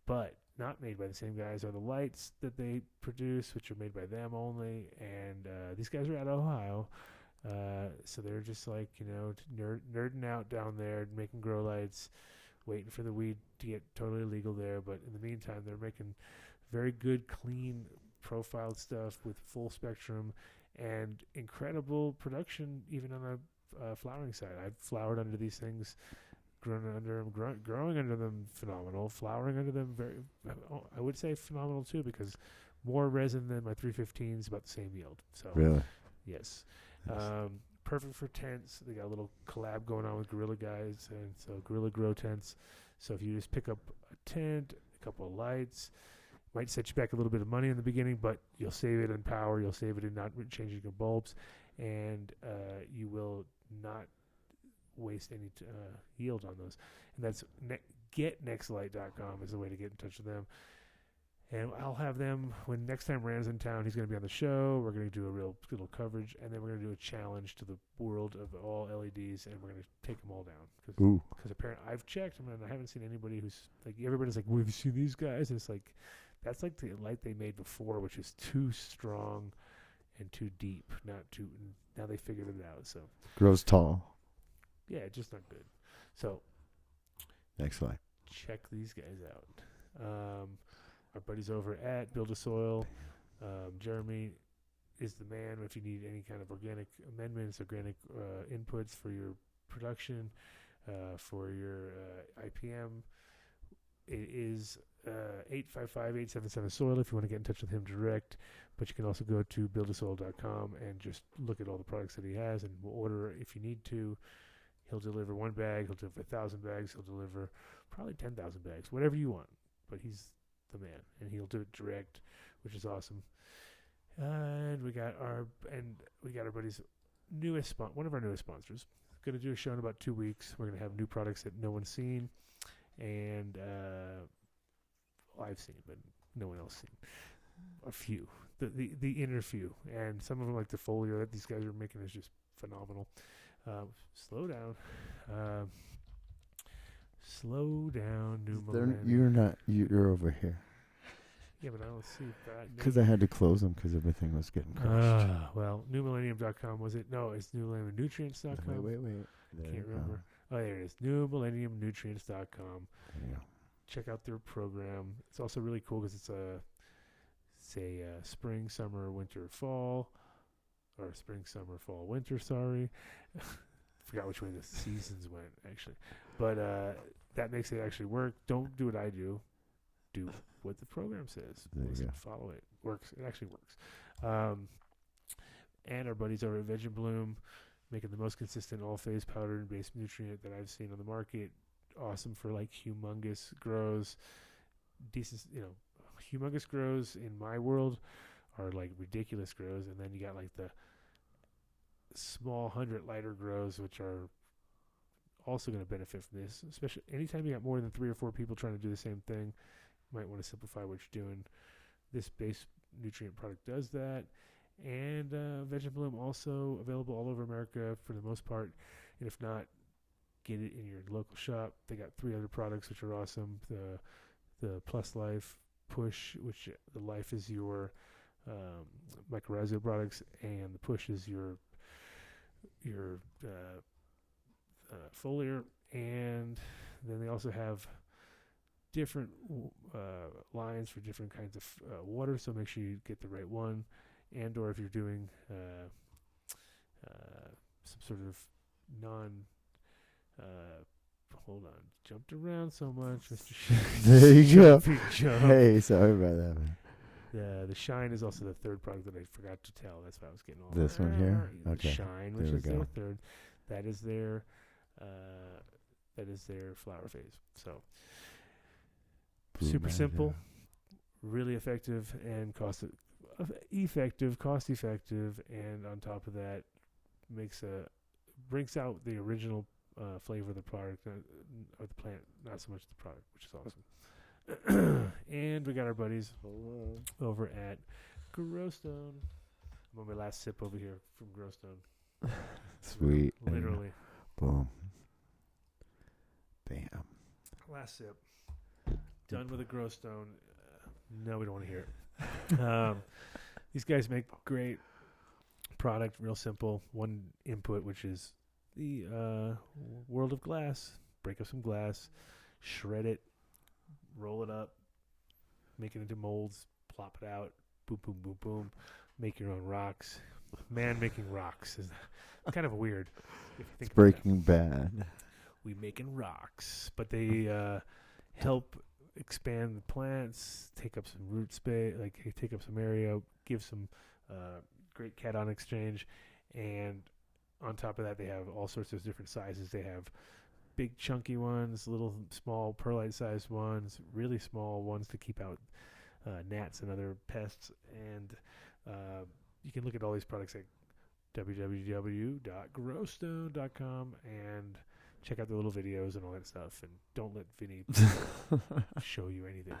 but not made by the same guys are the lights that they produce, which are made by them only. And these guys are out of Ohio. So they're just like, nerding out down there, making grow lights, waiting for the weed to get totally legal there. But in the meantime, they're making very good, clean, profiled stuff with full spectrum and incredible production, even on the flowering side. I've flowered under these things, grown under them, growing under them, phenomenal. Flowering under them, I would say phenomenal too, because more resin than my 315s, about the same yield. So really, yes. Perfect for tents. They got a little collab going on with Gorilla guys, and so Gorilla Grow tents. So if you just pick up a tent, a couple of lights, might set you back a little bit of money in the beginning, but you'll save it in power, you'll save it in not changing your bulbs, and you will not waste any yield on those. And that's getnextlight.com is the way to get in touch with them. And I'll have them when next time Rand's in town. He's going to be on the show. We're going to do a real little coverage, and then we're going to do a challenge to the world of all LEDs, and we're going to take them all down. Because apparently I've checked, and I haven't seen anybody who's like, everybody's like, well, have you seen these guys? And it's like, that's like the light they made before, which is too strong and too deep. Now they figured it out. So grows tall. Yeah, just not good. So next slide. Check these guys out. Our buddies over at Build a Soil, Jeremy is the man if you need any kind of organic amendments, organic inputs for your production, for your IPM. It is 855-877-SOIL if you want to get in touch with him direct. But you can also go to buildasoil.com and just look at all the products that he has, and we'll order if you need to. He'll deliver 1 bag. He'll deliver 1,000 bags. He'll deliver probably 10,000 bags, whatever you want. But he's the man, and he'll do it direct, which is awesome. And we got our buddy's one of our newest sponsors. Going to do a show in about 2 weeks. We're going to have new products that no one's seen, and I've seen, but no one else seen. A few, the inner few, and some of them like the folio that these guys are making is just phenomenal. Slow down. Slow down, New Millennium. You're over here. Yeah, but I don't see that. Because I had to close them because everything was getting crushed. Well, newmillennium.com was it? No, it's newmillenniumnutrients.com. Wait. Can't remember. Oh, there it is. Newmillenniumnutrients.com. Yeah. Check out their program. It's also really cool because it's a spring, summer, winter, fall. Or spring, summer, fall, winter, sorry. Forgot which way the seasons went, actually. But that makes it actually work. Don't do what I do. Do what the program says. Listen, follow it. Works. It actually works. And our buddies over at Veg and Bloom, making the most consistent all-phase powder-based nutrient that I've seen on the market. Awesome for like humongous grows. Decent, humongous grows in my world are like ridiculous grows, and then you got like the small 100 lighter grows, which are also going to benefit from this. Especially anytime you got more than 3 or 4 people trying to do the same thing, you might want to simplify what you're doing. This base nutrient product does that. And Veg and Bloom also available all over America for the most part. And if not, get it in your local shop. They got 3 other products which are awesome. The Plus Life Push, which the Life is your mycorrhizal products, and the Push is your foliar. And then they also have different lines for different kinds of water, so make sure you get the right one. And or if you're doing some sort of hold on. Jumped around so much, Mr. There you go. Jump. Hey, sorry about that, man. The Shine is also the third product that I forgot to tell. That's why I was getting all This one here? Okay. Shine, which There we is their go. third. That is their flower phase. So Blue super Magic. simple, really effective, and cost effective, and on top of that, brings out the original flavor of the product or the plant, not so much the product, which is awesome. And we got our buddies over at Growstone. I'm on my last sip over here from Growstone. Sweet. Literally. Boom. Bam. Last sip. Done with a Growstone. No, we don't want to hear it. These guys make great product, real simple. One input, which is the world of glass. Break up some glass, shred it, roll it up, make it into molds, plop it out, boom, boom, boom, boom. Make your own rocks. Man making rocks is kind of weird. If you think It's Breaking Bad. We making rocks, but they help expand the plants, take up some root space, take up some area, give some great cation exchange, and on top of that, they have all sorts of different sizes. They have big chunky ones, little small perlite sized ones, really small ones to keep out gnats and other pests, and you can look at all these products at www.growstone.com and check out the little videos and all that stuff, and don't let Vinny show you anything.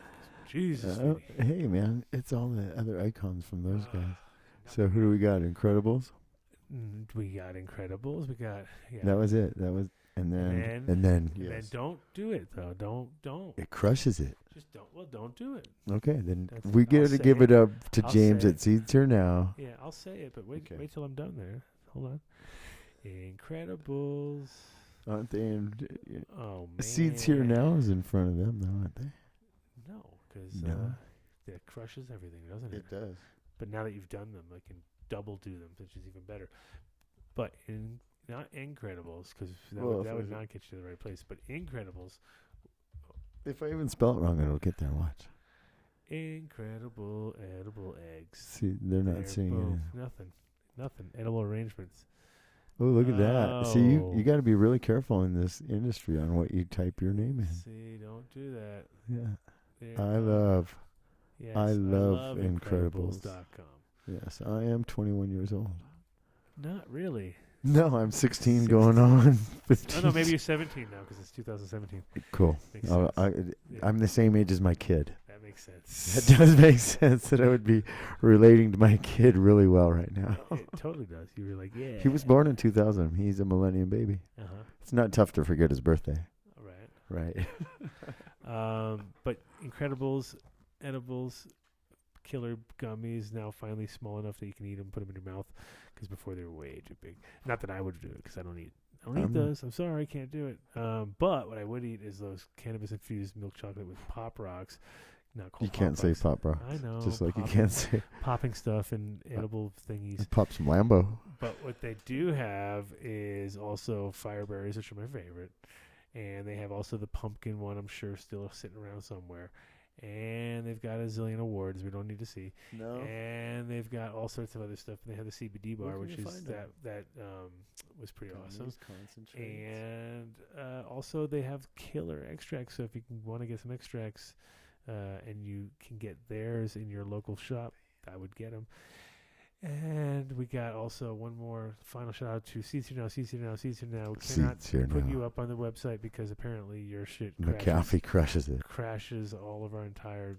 Jesus, Vinny. Hey, man, it's all the other icons from those guys. So who do we got? Incredibles? We got Incredibles. We got That was it. That was, and then yes. Don't do it though. Don't. It crushes it. Just don't. Well, don't do it. Okay, then That's- we I'll get to say give it it. up to I'll James say at it. Seeds Here Now. Yeah, I'll say it, but wait Okay. till I'm done there. Hold on. Incredibles. Aren't they in? Oh man. Seeds Here Now is in front of them, though, aren't they? No, because No. that crushes everything, doesn't it? does. But now that you've done them, I can double do them, which is even better. But not Incredibles, because that would not get you to the right place. But Incredibles. If I even spell it wrong, it'll get there. Watch. Incredible edible eggs. See, they're not There, seeing boom. it. Nothing. Edible arrangements. Oh, look at that. See, Oh. you got to be really careful in this industry on what you type your name in. See, don't do that. Yeah. There I you go. love, Yes, I love Incredibles.com. yes, I am 21 years old. Not really. No, I'm 16 going on 15. Oh, no, maybe you're 17 now because it's 2017. Cool. Makes sense. I'm the same age as my kid. That makes sense. That does make sense that I would be relating to my kid really well right now. It totally does. You were like, yeah. He was born in 2000. He's a millennium baby. Uh-huh. It's not tough to forget his birthday. All right. Right. But Incredibles, edibles, killer gummies, now finally small enough that you can eat them, put them in your mouth, because before they were way too big. Not that I would do it, because I don't eat those. I'm sorry, I can't do it. But what I would eat is those cannabis-infused milk chocolate with Pop Rocks. Not called You can't say Rocks. Pop Rocks. I know. Just like you can't say Popping stuff and edible thingies. Pop some Lambo. But what they do have is also fireberries, which are my favorite. And they have also the pumpkin one, I'm sure, still sitting around somewhere. And they've got a zillion awards we don't need to see. No. And they've got all sorts of other stuff. And they have the CBD bar, Where can which you is find that was pretty awesome. And also they have killer extracts. So if you want to get some extracts and you can get theirs in your local shop, I would get them. And we got also one more final shout out to Seeds Here Now. We cannot Seeds Here put Now. you up on the website because apparently your shit McAfee crushes it. crashes all of our entire,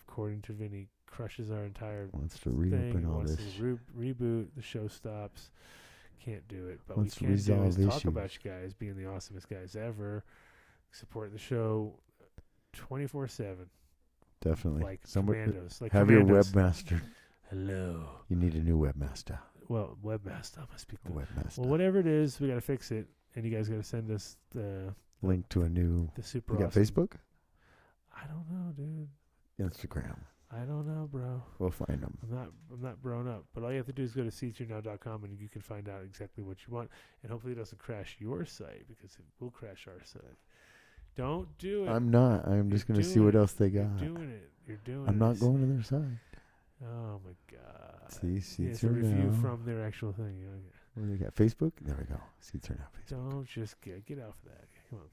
according to Vinny, crushes our entire Wants to thing. reopen all Wants this. to reboot. The show stops. Can't do it. But Wants to we can do resolve is talk issues. about you guys being the awesomest guys ever. Support the show 24/7. Definitely. Like Somebody commandos. Like have commandos. your webmaster. Hello. You need a new webmaster. Well, webmaster must be good. Webmaster. Well, whatever it is, we got to fix it. And you guys got to send us the Link to a new. super You got awesome. Facebook? I don't know, dude. Instagram. I don't know, bro. We'll find them. I'm not grown up, but all you have to do is go to seedsherenow.com and you can find out exactly what you want, and hopefully it doesn't crash your site because it will crash our site. Don't do it. I'm not. I'm just going to see what else they got. You're doing it. You're doing it. I'm not going to their site. Oh my God. See, it's a review from their actual thing. You know? What do they got? Facebook? There we go. Seeds Are Now Facebook. Don't just get off of that. Come on.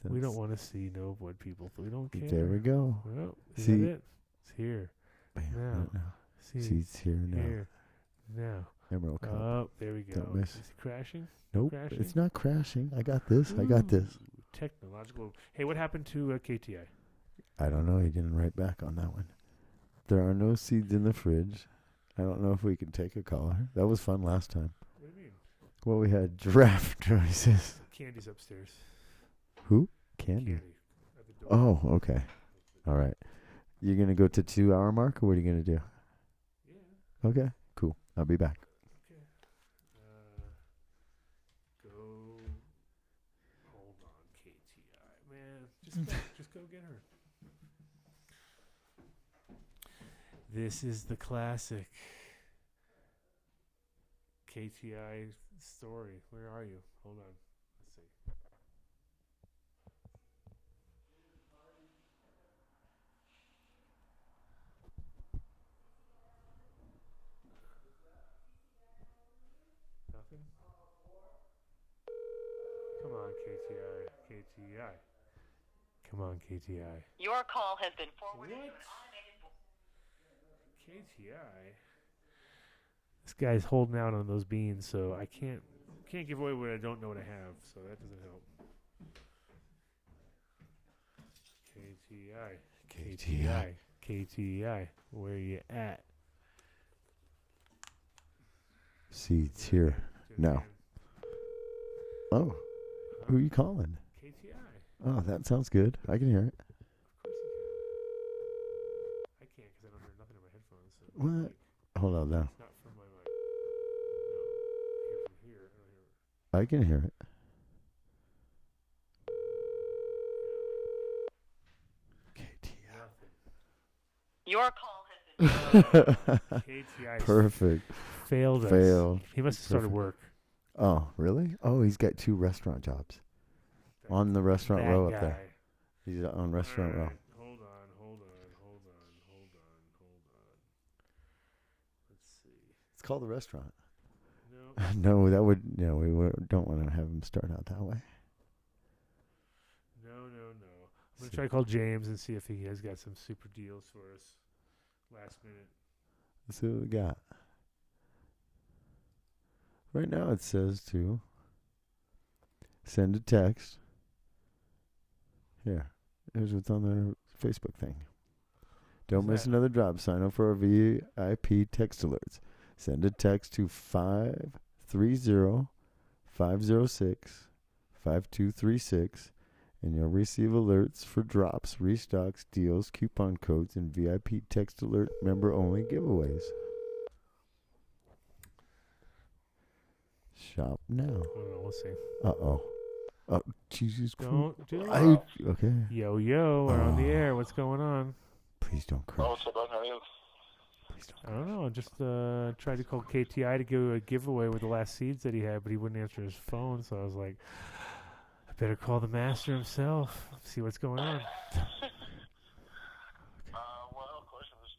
We don't want to see no what people. We don't care. There we go. Well, is that it? It's here. Bam, now. Seeds Here Now. Here. Now. Emerald Cup. Oh, there we go. Don't miss. Is it crashing? Nope. Crashing? It's not crashing. I got this. I got this. Technological. Hey, what happened to KTI? I don't know. He didn't write back on that one. There are no seeds in the fridge. I don't know if we can take a caller. That was fun last time. What do you mean? Well, we had giraffe noises. Candy's upstairs. Who? Candy. At the door. Oh, okay. All right. You're going to go to 2-hour mark, or what are you going to do? Yeah. Okay, cool. I'll be back. Okay. Go. Hold on, KTI. Man, just go get her. This is the classic KTI story. Where are you? Hold on. Let's see. Nothing? Come on, KTI. KTI. Come on, KTI. Your call has been forwarded What? to an automated KTI. This guy's holding out on those beans, so I can't give away what I don't know what I have, so that doesn't help. KTI. KTI. Where you at? Seeds Here Now. Oh, who are you calling? KTI. Oh, that sounds good. I can hear it. Of course you can. I can't because I don't hear nothing in my headphones. So What? Hold on now. Not from my mic. No. I hear from here. I don't hear it. I can hear it. Your call has been KTI Perfect. failed us. Failed. He must have started work. Oh, really? Oh, he's got 2 restaurant jobs. On the restaurant That row guy. up there. He's on restaurant row. Hold on. Let's see. It's called the restaurant. No. No, that would we don't want to have him start out that way. No. I'm going to try to call James and see if he has got some super deals for us last minute. Let's see what we got. Right now it says to send a text. Here's what's on their Facebook thing. Don't miss another drop. Sign up for our VIP text alerts. Send a text to 530-506-5236 and you'll receive alerts for drops, restocks, deals, coupon codes, and VIP text alert member-only giveaways. Shop now. Hold on, we'll see. Uh-oh. Oh, Jesus Christ. Don't do it. Okay. Yo, we're on the air. What's going on? Please don't crash. Oh, what's up, Dunn? How are you? I don't know. I just tried to call KTI to give a giveaway with the last seeds that he had, but he wouldn't answer his phone, so I was like, I better call the master himself, see what's going on. Well, of course, I'm just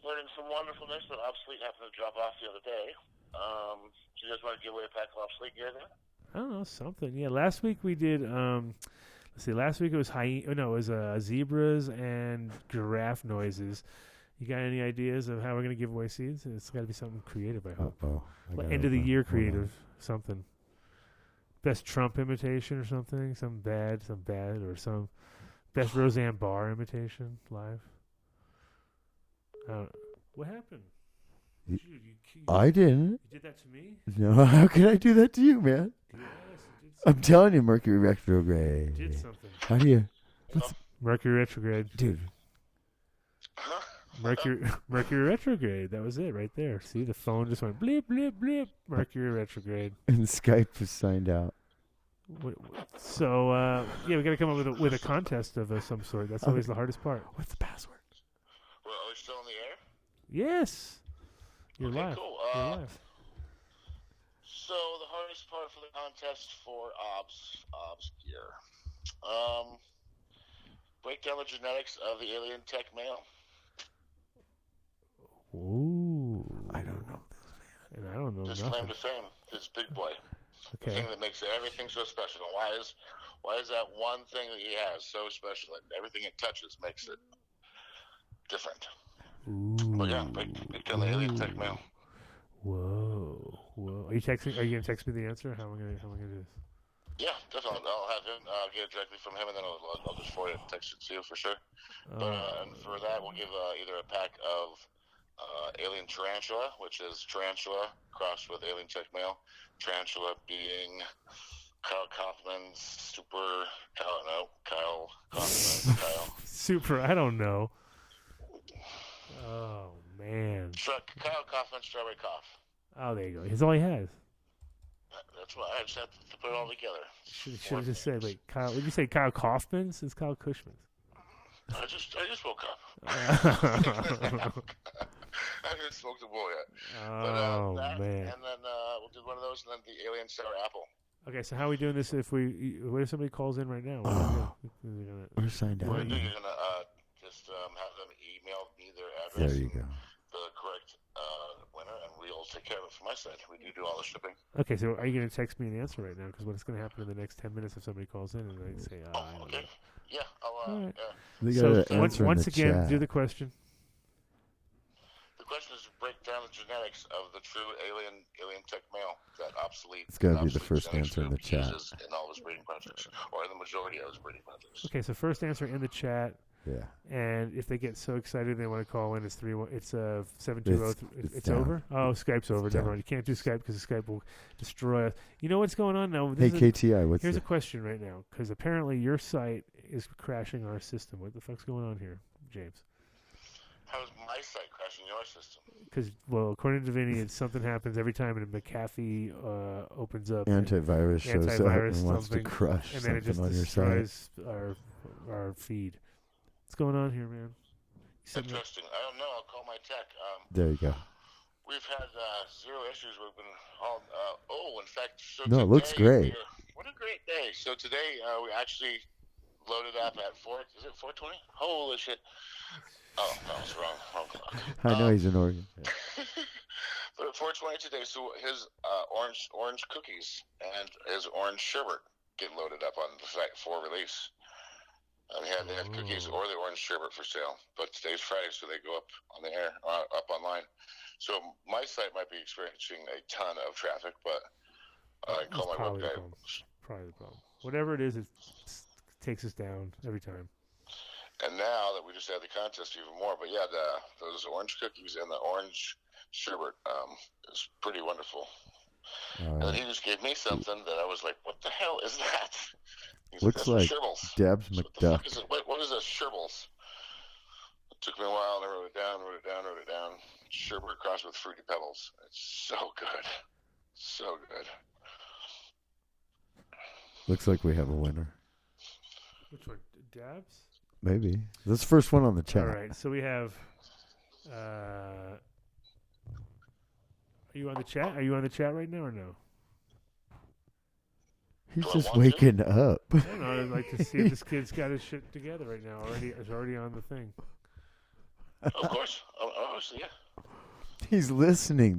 learning some wonderfulness that Obsolete happened to drop off the other day. Do you guys want to give away a pack of Obsolete gear there? I don't know, something. Yeah, last week we did, let's see, last week it was zebras and giraffe noises. You got any ideas of how we're going to give away seeds? It's got to be something creative, I hope. Like end of the year creative, something. Best Trump imitation or something, some bad, or some best Roseanne Barr imitation live. What happened? You I didn't. You did that to me? No, how can I do that to you, man? Yes, you did something. I'm telling you, Mercury retrograde. You did something. How do you? Mercury retrograde. Dude. Mercury retrograde. That was it right there. See, the phone just went bleep, bleep, bleep. Mercury retrograde. And Skype was signed out. So yeah, we got to come up with a contest of some sort. That's always the hardest part. What's the password? Well, are we still in the air? Yes. You're Okay, live. cool. You're live. So the hardest part for the contest for OBS gear. Break down the genetics of the alien tech male. Ooh. I don't know. And I don't know His nothing. claim to fame, his big boy. Okay. The thing that makes everything so special. Why is that one thing that he has so special? And everything it touches makes it different. Ooh. But yeah, break down the alien tech male. Whoa. Are you texting? Are you gonna text me the answer? How am I gonna do this? Yeah, definitely. I'll have him get it directly from him, and then I'll just forward it and text it to you for sure. But and for that, we'll give either a pack of alien tarantula, which is tarantula crossed with alien tech male. Tarantula being Kyle Kaufman's super. Kyle Kaufman. Kyle. Super. I don't know. Oh man. Kyle Kaufman strawberry cough. Oh, there you go. That's all he has. That's why I just have to put it all together. Should have just said, wait, Kyle. Did you say Kyle Kaufman's? It's Kyle Cushman's. I just woke up. I haven't smoked a bowl yet. Oh, but, man. And then we'll do one of those, and then the alien sour apple. Okay, so how are we doing this what if somebody calls in right now? We're signed out. You're going to just have them email me their address. There you go. The correct winner, and we'll take care of it from my side. We do all the shipping. Okay, so are you going to text me an answer right now? Because what's going to happen in the next 10 minutes if somebody calls in and I say, I don't know. Yeah, I'll, All right. They So got an answer once in the again, chat. do the question. The question is to break down the genetics of the true alien tech male that obsolete. It's got to be the obsolete first genetics answer in the group chat. uses in all of his breeding projects, or in the majority of his breeding projects. Okay, so first answer in the chat. Yeah. And if they get so excited they want to call in, it's 720. It's down. over. Oh, Skype's over. It's Never down. mind. You can't do Skype because Skype will destroy us. You know what's going on now? Hey, KTI, Here's a question right now, because apparently your site is crashing our system. What the fuck's going on here, James? How's my site crashing your system? Because, well, according to Vinny, something happens every time a McAfee opens up. Antivirus shows up and wants to crush and then it just something on your site. destroys our feed. What's going on here, man? Interesting. I don't know. I'll call my tech. There you go. We've had zero issues. We've been all. In fact, so No, it today, looks great. What a great day! So today we actually loaded up at 4:20? Holy shit! Oh, no, it's wrong clock. I know he's in Oregon. But at 4:20 today, so his orange cookies and his orange sherbet get loaded up on the site for release. They have cookies or the orange sherbet for sale, but today's Friday, so they go up on the air, up online. So my site might be experiencing a ton of traffic, but I call my web guy. Probably the problem. Whatever it is, it takes us down every time. And now that we just had the contest, even more. But yeah, those orange cookies and the orange sherbet is pretty wonderful. And then he just gave me something that I was like, "What the hell is that?" Looks like Deb's McDuck. What is a sherbels? It took me a while, and I wrote it down. Sherbet crossed with Fruity Pebbles. It's so good. So good. Looks like we have a winner. Which one? Dabs? Maybe. That's the first one on the chat. All right, so we have... are you on the chat? Are you on the chat right now or no? He's just waking up. I don't know. I'd like to see if this kid's got his shit together right now. He's already on the thing. Of course. Obviously, yeah. He's listening.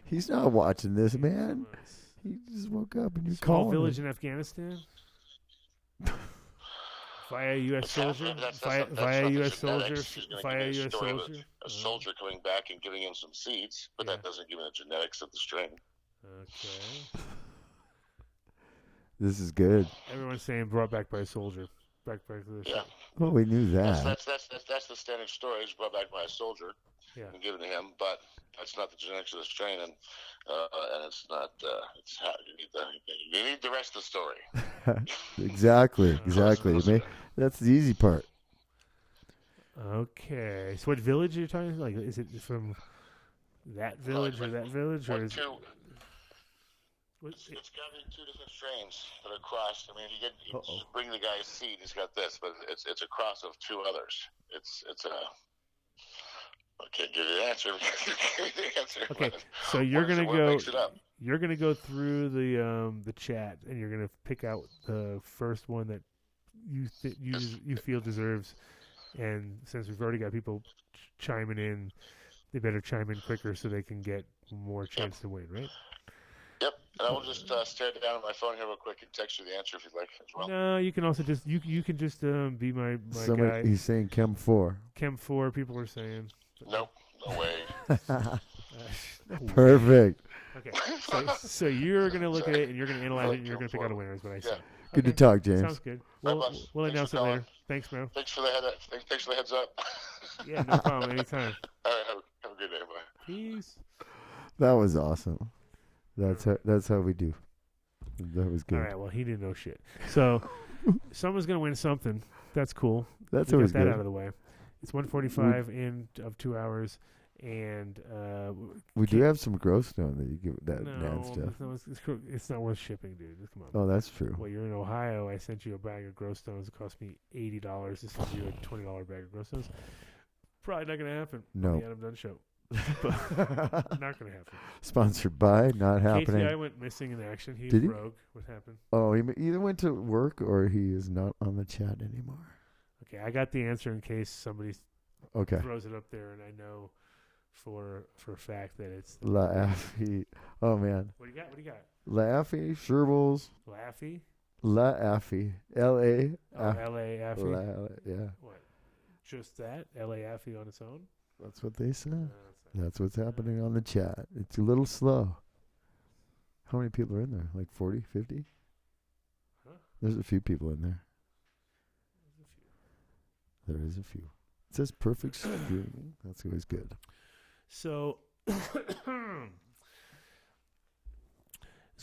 He's not watching this, man. He just woke up and you're calling. Small village in Afghanistan? Via U.S. soldier? Via U.S. soldier? Via U.S. soldier? A soldier coming back and giving him some seeds, but that doesn't give him the genetics of the strain. Okay. This is good. Everyone's saying brought back by a soldier. Back to the ship. Well, we knew that. That's the standard story. It's brought back by a soldier and given to him, but that's not the genetics of the strain, and it's not. It's how you need the rest of the story. Exactly. That's the easy part. Okay. So what village are you talking about? Like, is it from that village or that village? Or is It's got two different strains that are crossed. I mean, you bring the guy's seed. He's got this, but it's a cross of two others. It's a. I can't give you the answer. Okay, so you're gonna go. You're gonna go through the chat, and you're gonna pick out the first one that you feel deserves. And since we've already got people chiming in, they better chime in quicker so they can get more chance to win, right? Yep, and I will just stare down at my phone here real quick and text you the answer if you'd like as well. No, you can also just you can just be my guy. He's saying Chem 4. Chem 4, people are saying. Nope, no way. Perfect. Okay, so you're gonna look at it and you're gonna analyze it and you're gonna pick out a winner. Is what I said. Good to talk, James. Sounds good. We'll announce it later. Thanks, bro. Thanks for the heads up. Yeah, no problem. Anytime. All right, have a good day, bye. Peace. That was awesome. That's how we do. That was good. All right. Well, he didn't know shit. So someone's gonna win something. That's cool. That's we always got that good. out of the way. It's 1:45 in of 2 hours, and we do have some growth stone that you give that no, stuff. No, it's not worth shipping, dude. Come on. Oh, that's true. Well, you're in Ohio. I sent you a bag of grow stones. It cost me $80. This is you a $20 bag of grow stones. Probably not gonna happen. No. On the Adam Dunn show. But not gonna happen. Sponsored by, not happening. KTI went missing in action. He's Did he? rogue. What happened? Oh, he either went to work or he is not on the chat anymore. Okay, I got the answer in case somebody throws it up there, and I know for a fact that it's Laffy. Oh man. What do you got? Laffy, Sherbles. Laffy. Laffy. L-A. L.A. Affy. Yeah. What? Just that? L.A. Affy on its own? That's what they said. That's what's happening on the chat. It's a little slow. How many people are in there? Like 40, 50? Huh? There's a few people in there. There is a few. It says perfect streaming. That's always good. So it's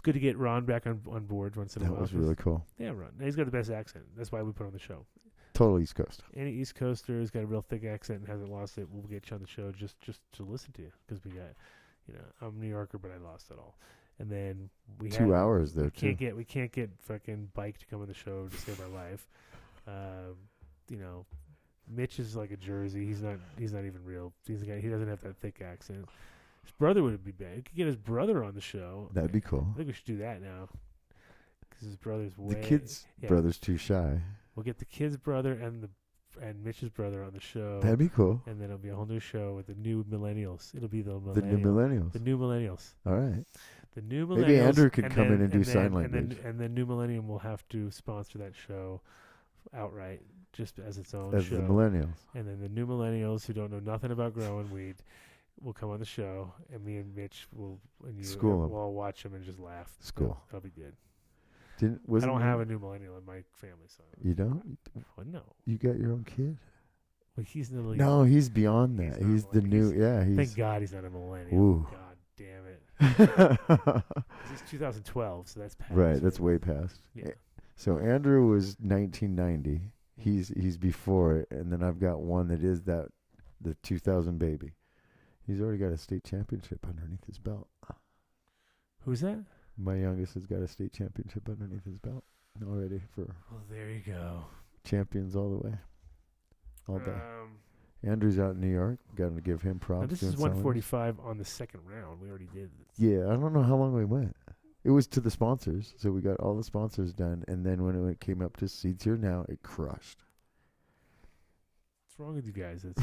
good to get Ron back on board once in a while. That was really cool. Yeah, Ron. He's got the best accent. That's why we put him on the show. Total East Coast. Any East Coaster who's got a real thick accent and hasn't lost it, we'll get you on the show just to listen to you. Because we got, I'm a New Yorker, but I lost it all. And then we 2 hours there, too. We can't get fucking Bike to come on the show to save our life. Mitch is like a Jersey. He's not even real. He doesn't have that thick accent. His brother would be bad. We could get his brother on the show. That'd be cool. I think we should do that now. Because his brother's The kid's brother's too shy. We'll get the kid's brother and Mitch's brother on the show. That'd be cool. And then it'll be a whole new show with the new millennials. It'll be the new millennials. The new millennials. All right. The new millennials. Maybe Andrew could come in and do sign language. And then New Millennium will have to sponsor that show outright, just as its own as show. The millennials. And then the new millennials who don't know nothing about growing weed will come on the show, and me and Mitch will we'll all watch them and just laugh. School. That'll be good. I don't have a new millennial in my family, so you don't. Well, no. You got your own kid. Well, he's the no, he's beyond that. He's the new. Thank God he's not a millennial. Ooh. God damn it. He's 2012, so that's past. Right, that's way past. Yeah. So Andrew was 1990. He's before it, and then I've got one that is the 2000 baby. He's already got a state championship underneath his belt. Who's that? My youngest has got a state championship underneath his belt already for. Well, there you go. Champions all the way. All day. Andrew's out in New York. Got to give him props. Now this is 145 on the second round. We already did this. Yeah, I don't know how long we went. It was to the sponsors, so we got all the sponsors done, and then when it came up to Seeds Here Now, it crushed. What's wrong with you guys? What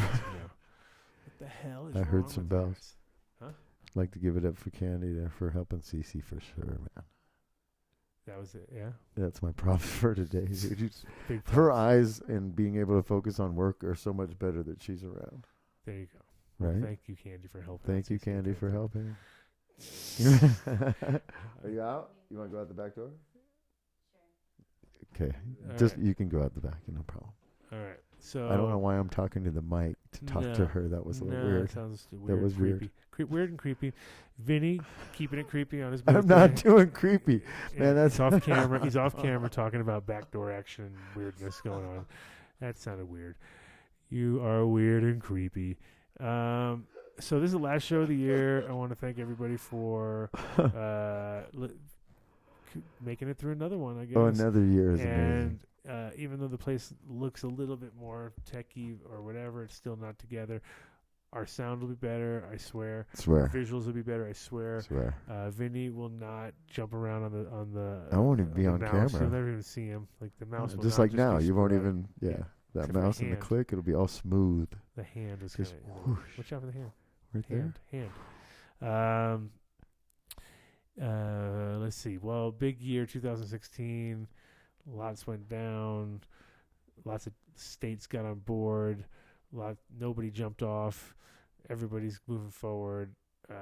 the hell is I heard some bells. Huh? I'd like to give it up for Candy there for helping Cece for sure, man. That was it, yeah? That's my props for today. Her eyes and being able to focus on work are so much better that she's around. There you go. Right? Well, thank you, Candy, for helping. Thank you, Candy, for helping. Are you out? You want to go out the back door? Sure. Okay. You can go out the back, no problem. All right. So I don't know why I'm talking to the mic to talk to her. That was a little weird. That sounds weird. That was creepy. Weird and creepy. Vinny keeping it creepy on his. I'm not doing creepy, man. That's off camera. He's off camera talking about backdoor action and weirdness going on. That sounded weird. You are weird and creepy. So this is the last show of the year. I want to thank everybody for making it through another one, I guess. Oh, another year is amazing. And even though the place looks a little bit more techy or whatever, it's still not together. Our sound will be better, I swear. Swear. Our visuals will be better, I swear. Swear. Vinny will not jump around on the. I won't even be on mouse. camera. You'll never even see him. Like the mouse. Will just not like just now, be you won't screwed even. up. Yeah, that Except for mouse and the hand. click, it'll be all smooth. The hand is Just gonna. whoosh. Watch out for the hand. Right Hand. Let's see. Well, big year 2016. Lots went down. Lots of states got on board. Nobody jumped off. Everybody's moving forward. We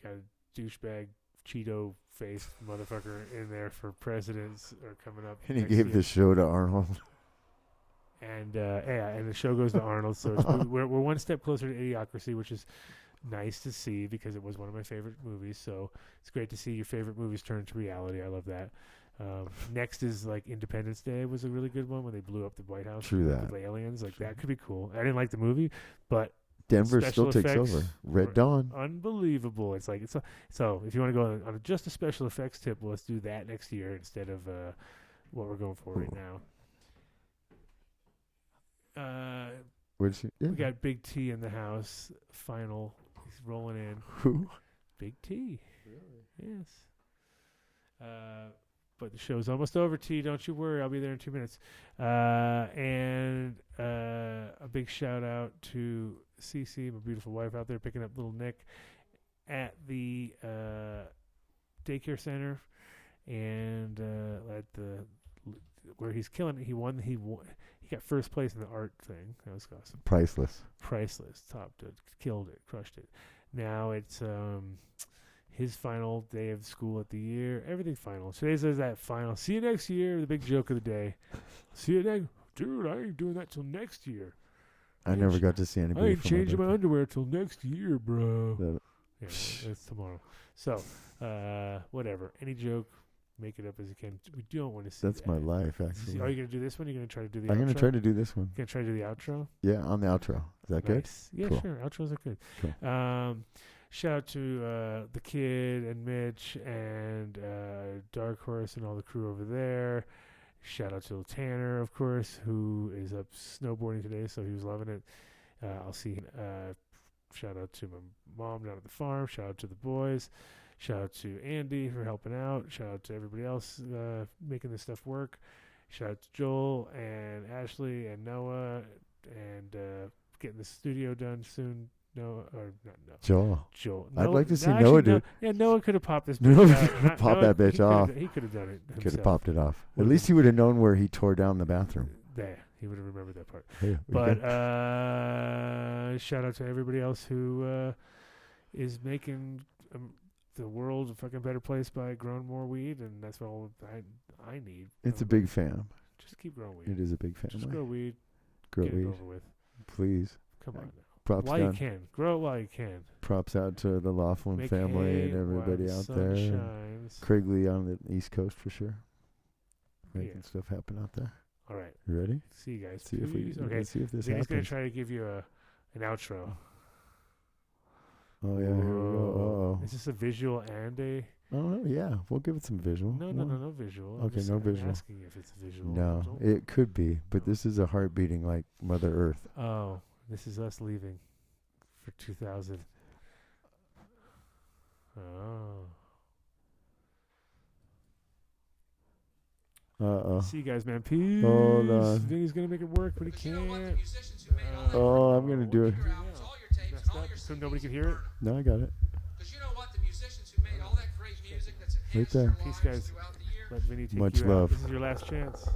got a douchebag Cheeto faced motherfucker in there for presidents are coming up. And he next gave year. the show to Arnold. And and the show goes to Arnold. So we're one step closer to Idiocracy, which is nice to see because it was one of my favorite movies. So it's great to see your favorite movies turn to reality. I love that. Next is like Independence Day was a really good one when they blew up the White House. True that. With aliens. Like that could be cool. I didn't like the movie, but Denver special still takes effects over. Red Dawn. Unbelievable. It's like so if you want to go on just a special effects tip, well, let's do that next year instead of what we're going for right now. We got Big T in the house. Final. He's rolling in. Who? Big T. Really? Yes. But the show's almost over, T. Don't you worry. I'll be there in 2 minutes. And a big shout out to Cece, my beautiful wife out there picking up little Nick at the daycare center, and at the where he's killing it. He won. He got first place in the art thing. That was awesome. Priceless. Topped it, killed it, crushed it. Now it's his final day of school at the year. Everything final. Today's that final. See you next year. The big joke of the day. See you next. Dude, I ain't doing that till next year. I never got to see anybody. I ain't changing my underwear till next year, bro. Yeah, it's tomorrow. So, whatever. Any joke, make it up as you can. We don't want to see That's that. my life, actually. Are you going to do this one? Are you going to try to do the outro? I'm going to try to do this one. Going to try to do the outro? Yeah, on the outro. Is that good? Yeah, cool. Sure. Outros are good. Cool. Shout out to the kid and Mitch and Dark Horse and all the crew over there. Shout out to Tanner, of course, who is up snowboarding today, so he was loving it. I'll see him. Shout out to my mom down at the farm. Shout out to the boys. Shout out to Andy for helping out. Shout out to everybody else making this stuff work. Shout out to Joel and Ashley and Noah and getting the studio done soon. Noah, or not Noah. Joel. Noah, I'd like to see Noah do. Noah could have popped this. Noah bitch out. pop that bitch off. He could have done it. Could have popped it off. At least he would have known where he tore down the bathroom. There, he would have remembered that part. Hey, but shout out to everybody else who is making the world a fucking better place by growing more weed, and that's all I need. It's a big fam. Just keep growing weed. It is a big family. Just grow weed. Grow Get weed. it over with. Please. Come on now. Props while down. you can. Grow it while you can. Props out to the Laughlin family and everybody out there. Craig Lee on the East Coast for sure. Making stuff happen out there. All right. You ready? See you guys. See if we okay. see if this He's happens. going to try to give you an outro. Oh, yeah. Here we go. Uh-oh. Is this a visual and a... Oh, yeah. We'll give it some visual. No visual. Okay, no visual. I'm asking if it's visual. No, it could be, but this is a heart beating like Mother Earth. Oh, this is us leaving for 2000. Oh. Uh-oh. See you guys, man. Peace. Hold on. Vinny's going to make it work, but he can't. I'm going to do it. So nobody can hear it? No, I got it. Because you know what? The musicians who made all that great music that's Right there. Peace, guys. Let Vinny take Much you love. out. This is your last chance.